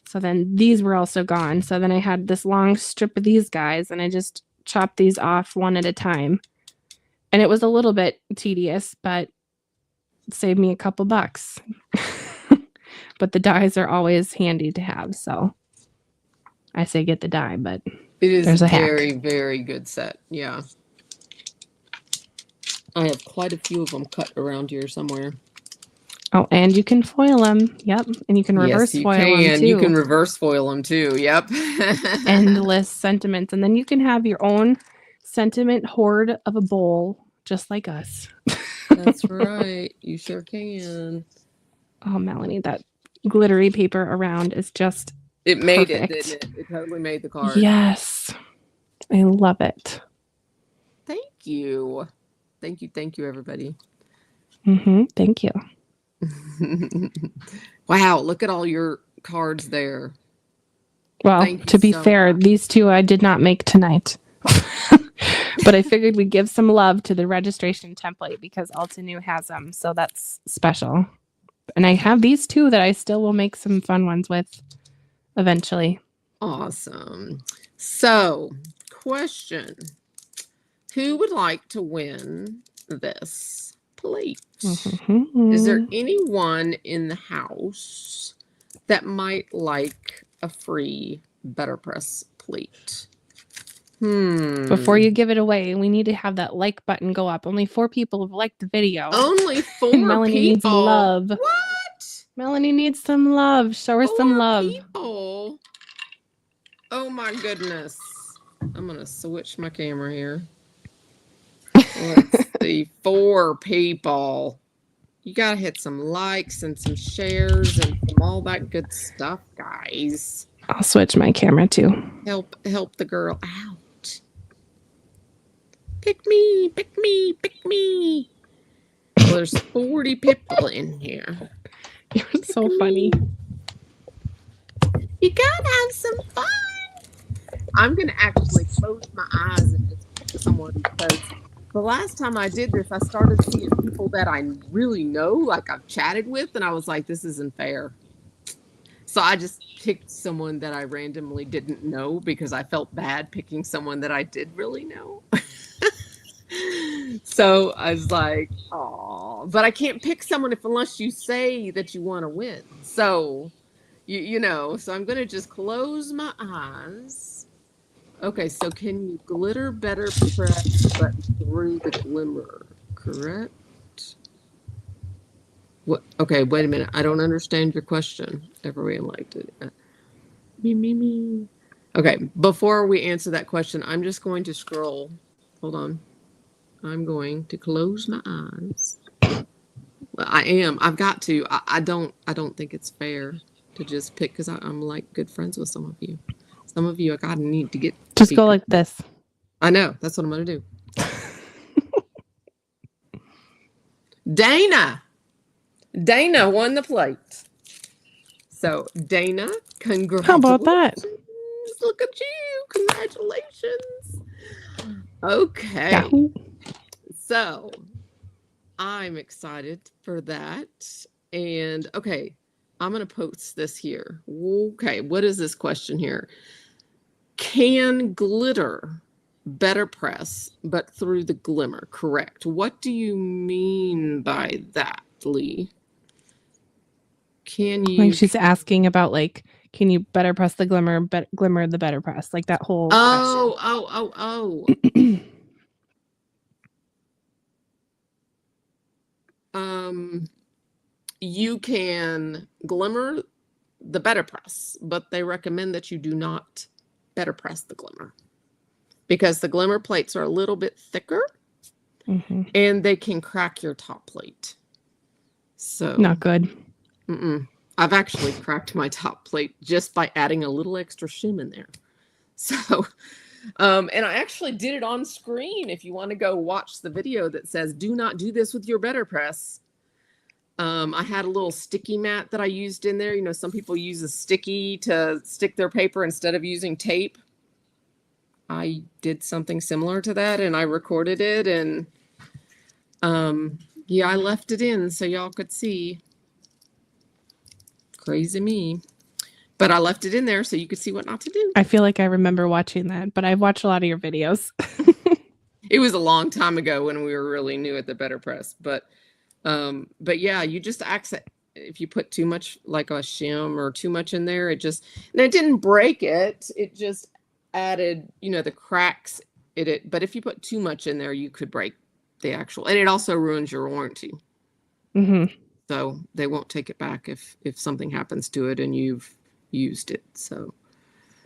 So then these were also gone. So then I had this long strip of these guys, and I just chopped these off one at a time. And it was a little bit tedious, but it saved me a couple bucks. But the dies are always handy to have. So I say get the die, but it is there's a very, hack. very good set. Yeah. I have quite a few of them cut around here somewhere. Oh, and you can foil them. Yep. And you can reverse foil them too. You can reverse foil them too. Yep. Endless sentiments. And then you can have your own sentiment hoard of a bowl, just like us. That's right. You sure can. Oh, Melanie, that glittery paper around is just It made perfect. it, didn't it? It totally made the card. Yes. I love it. Thank you. Thank you, everybody. Mm-hmm. Thank you. Wow, look at all your cards there. Well, to be fair, these two I did not make tonight. But I figured we'd give some love to the registration template because Altenew has them, so that's special. And I have these two that I still will make some fun ones with eventually. Awesome. So, question. Who would like to win this plate? Mm-hmm. Is there anyone in the house that might like a free BetterPress plate? Before you give it away, we need to have that like button go up. Only 4 people have liked the video. Only 4 Melanie people? needs love. What? Melanie needs some love. Show her some love. People? Oh my goodness. I'm going to switch my camera here. Let's see. 4 people. You got to hit some likes and some shares and some all that good stuff, guys. I'll switch my camera too. Help the girl out. Pick me, pick me, pick me. Well, there's 40 people in here. You're so funny. You gotta have some fun. I'm gonna actually close my eyes and just pick someone, because the last time I did this, I started seeing people that I really know, like I've chatted with, and I was like, this isn't fair. So I just picked someone that I randomly didn't know, because I felt bad picking someone that I did really know. So I was like, oh, but I can't pick someone unless you say that you want to win. So, you know, so I'm going to just close my eyes. Okay, so can you glitter BetterPress but through the glimmer, correct? What? Okay, wait a minute. I don't understand your question. Everyone liked it. Me. Okay, before we answer that question, I'm just going to scroll. Hold on. I'm going to close my eyes. Well, I am. I've got to. I don't think it's fair to just pick, because I'm like good friends with some of you. Some of you I gotta need to get. Just go like this. I know. That's what I'm gonna do. Dana won the plate. So Dana, congratulations. How about that? Look at you. Congratulations. Okay. Yahoo. So I'm excited for that. And okay, I'm going to post this here. Okay, what is this question here? Can glitter BetterPress but through the glimmer, correct? What do you mean by that, Lee? Can you? Like she's asking about, like, can you BetterPress the glimmer, glimmer the BetterPress, like that whole question. You can glimmer the BetterPress, but they recommend that you do not BetterPress the glimmer, because the glimmer plates are a little bit thicker, and they can crack your top plate. So not good. I've actually cracked my top plate just by adding a little extra shim in there. So, and I actually did it on screen. If you want to go watch the video that says, do not do this with your BetterPress. I had a little sticky mat that I used in there. You know, some people use a sticky to stick their paper instead of using tape. I did something similar to that, and I recorded it, and yeah, I left it in so y'all could see. Crazy me. But I left it in there so you could see what not to do. I feel like I remember watching that, but I've watched a lot of your videos. It was a long time ago when we were really new at the BetterPress, but yeah, you just accent if you put too much, like a shim or too much in there, it didn't break it. It just added, you know, the cracks in it. But if you put too much in there, you could break the actual, and it also ruins your warranty. So they won't take it back if something happens to it and you've used it. So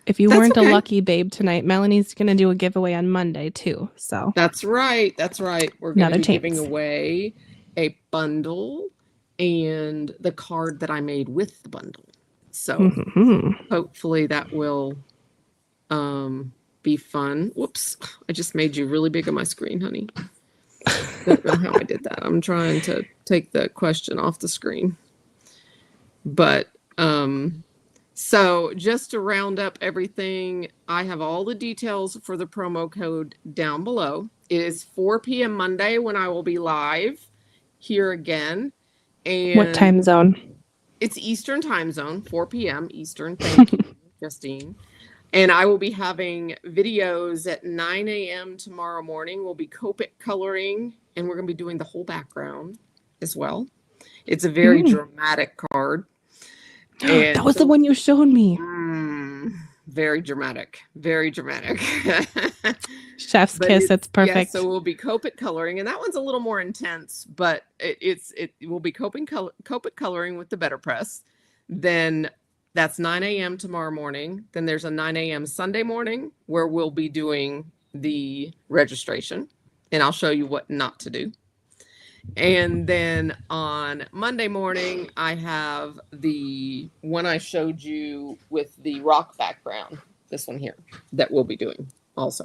if you weren't okay. A lucky babe tonight, Melanie's going to do a giveaway on Monday too. So that's right. We're going to be giving away a bundle and the card that I made with the bundle. So hopefully that will be fun. Whoops. I just made you really big on my screen, honey. Don't know how I did that. I'm trying to take the question off the screen. But so just to round up everything, I have all the details for the promo code down below. It is 4 p.m. Monday when I will be live here again. And what time zone? It's Eastern time zone, 4 p.m. Eastern. Thank you, Justine. And I will be having videos at 9 a.m. tomorrow morning. We'll be Copic coloring, and we're going to be doing the whole background as well. It's a very dramatic card. And that was the one you showed me. Very dramatic. Very dramatic. Chef's kiss. That's perfect. Yeah, so we'll be Copic coloring, and that one's a little more intense, but it will be Copic coloring with the BetterPress. Then that's 9 a.m. tomorrow morning. Then there's a 9 a.m. Sunday morning where we'll be doing the registration and I'll show you what not to do. And then on Monday morning, I have the one I showed you with the rock background, this one here, that we'll be doing also.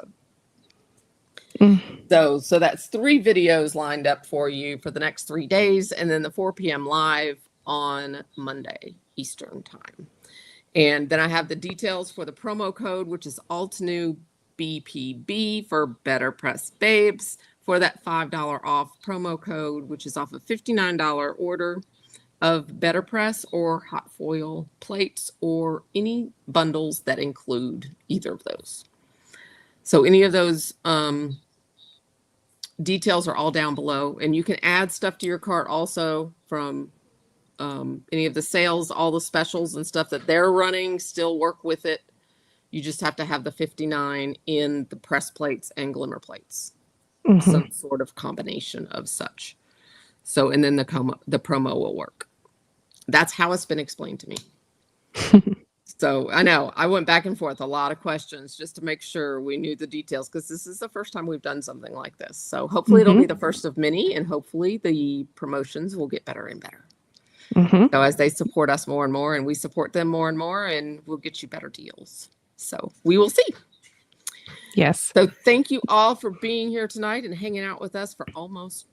So that's 3 videos lined up for you for the next 3 days, and then the 4 p.m. live on Monday Eastern time. And then I have the details for the promo code, which is Altenew BPB for BetterPress Babes, for that $5 off promo code, which is off a $59 order of BetterPress or hot foil plates or any bundles that include either of those. So any of those details are all down below, and you can add stuff to your cart also from any of the sales. All the specials and stuff that they're running still work with it. You just have to have the 59 in the press plates and glimmer plates. Some sort of combination of such. So, and then the promo will work. That's how it's been explained to me. So I know I went back and forth a lot of questions just to make sure we knew the details, because this is the first time we've done something like this. So hopefully it'll be the first of many, and hopefully the promotions will get better and better. So as they support us more and more, and we support them more and more, and we'll get you better deals. So we will see. Yes. So thank you all for being here tonight and hanging out with us for almost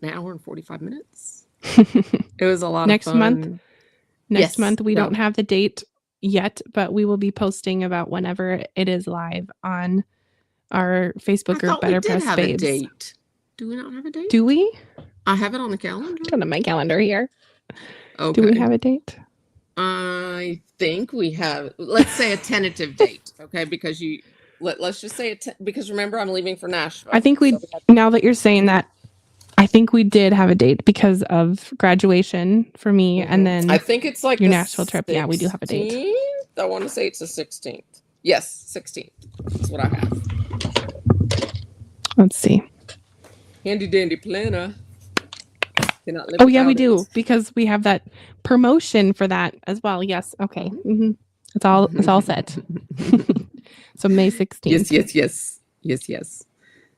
an hour and 45 minutes. It was a lot of fun. Next month, we don't have the date yet, but we will be posting about whenever it is live on our Facebook group, BetterPress Babes. A date. Do we not have a date? Do we? I have it on the calendar. I don't have my calendar here. Okay. Do we have a date? I think we have. Let's say a tentative date, okay? Because let's just say it, because remember, I'm leaving for Nashville. I think now that you're saying that, I think we did have a date because of graduation for me, and then I think it's like your Nashville trip. 16th. Yeah, we do have a date. I want to say it's the 16th. Yes, 16th. That's what I have. Let's see. Handy dandy planner. Oh yeah, we do, because we have that promotion for that as well. Yes. Okay. It's all set. So May 16th. Yes.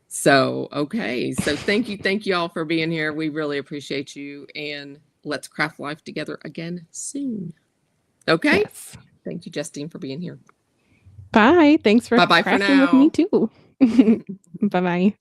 So, okay. So thank you all for being here. We really appreciate you, and let's craft life together again soon. Okay. Yes. Thank you, Justine, for being here. Bye. Thanks for Bye-bye for crafting with now. me too. Bye-bye.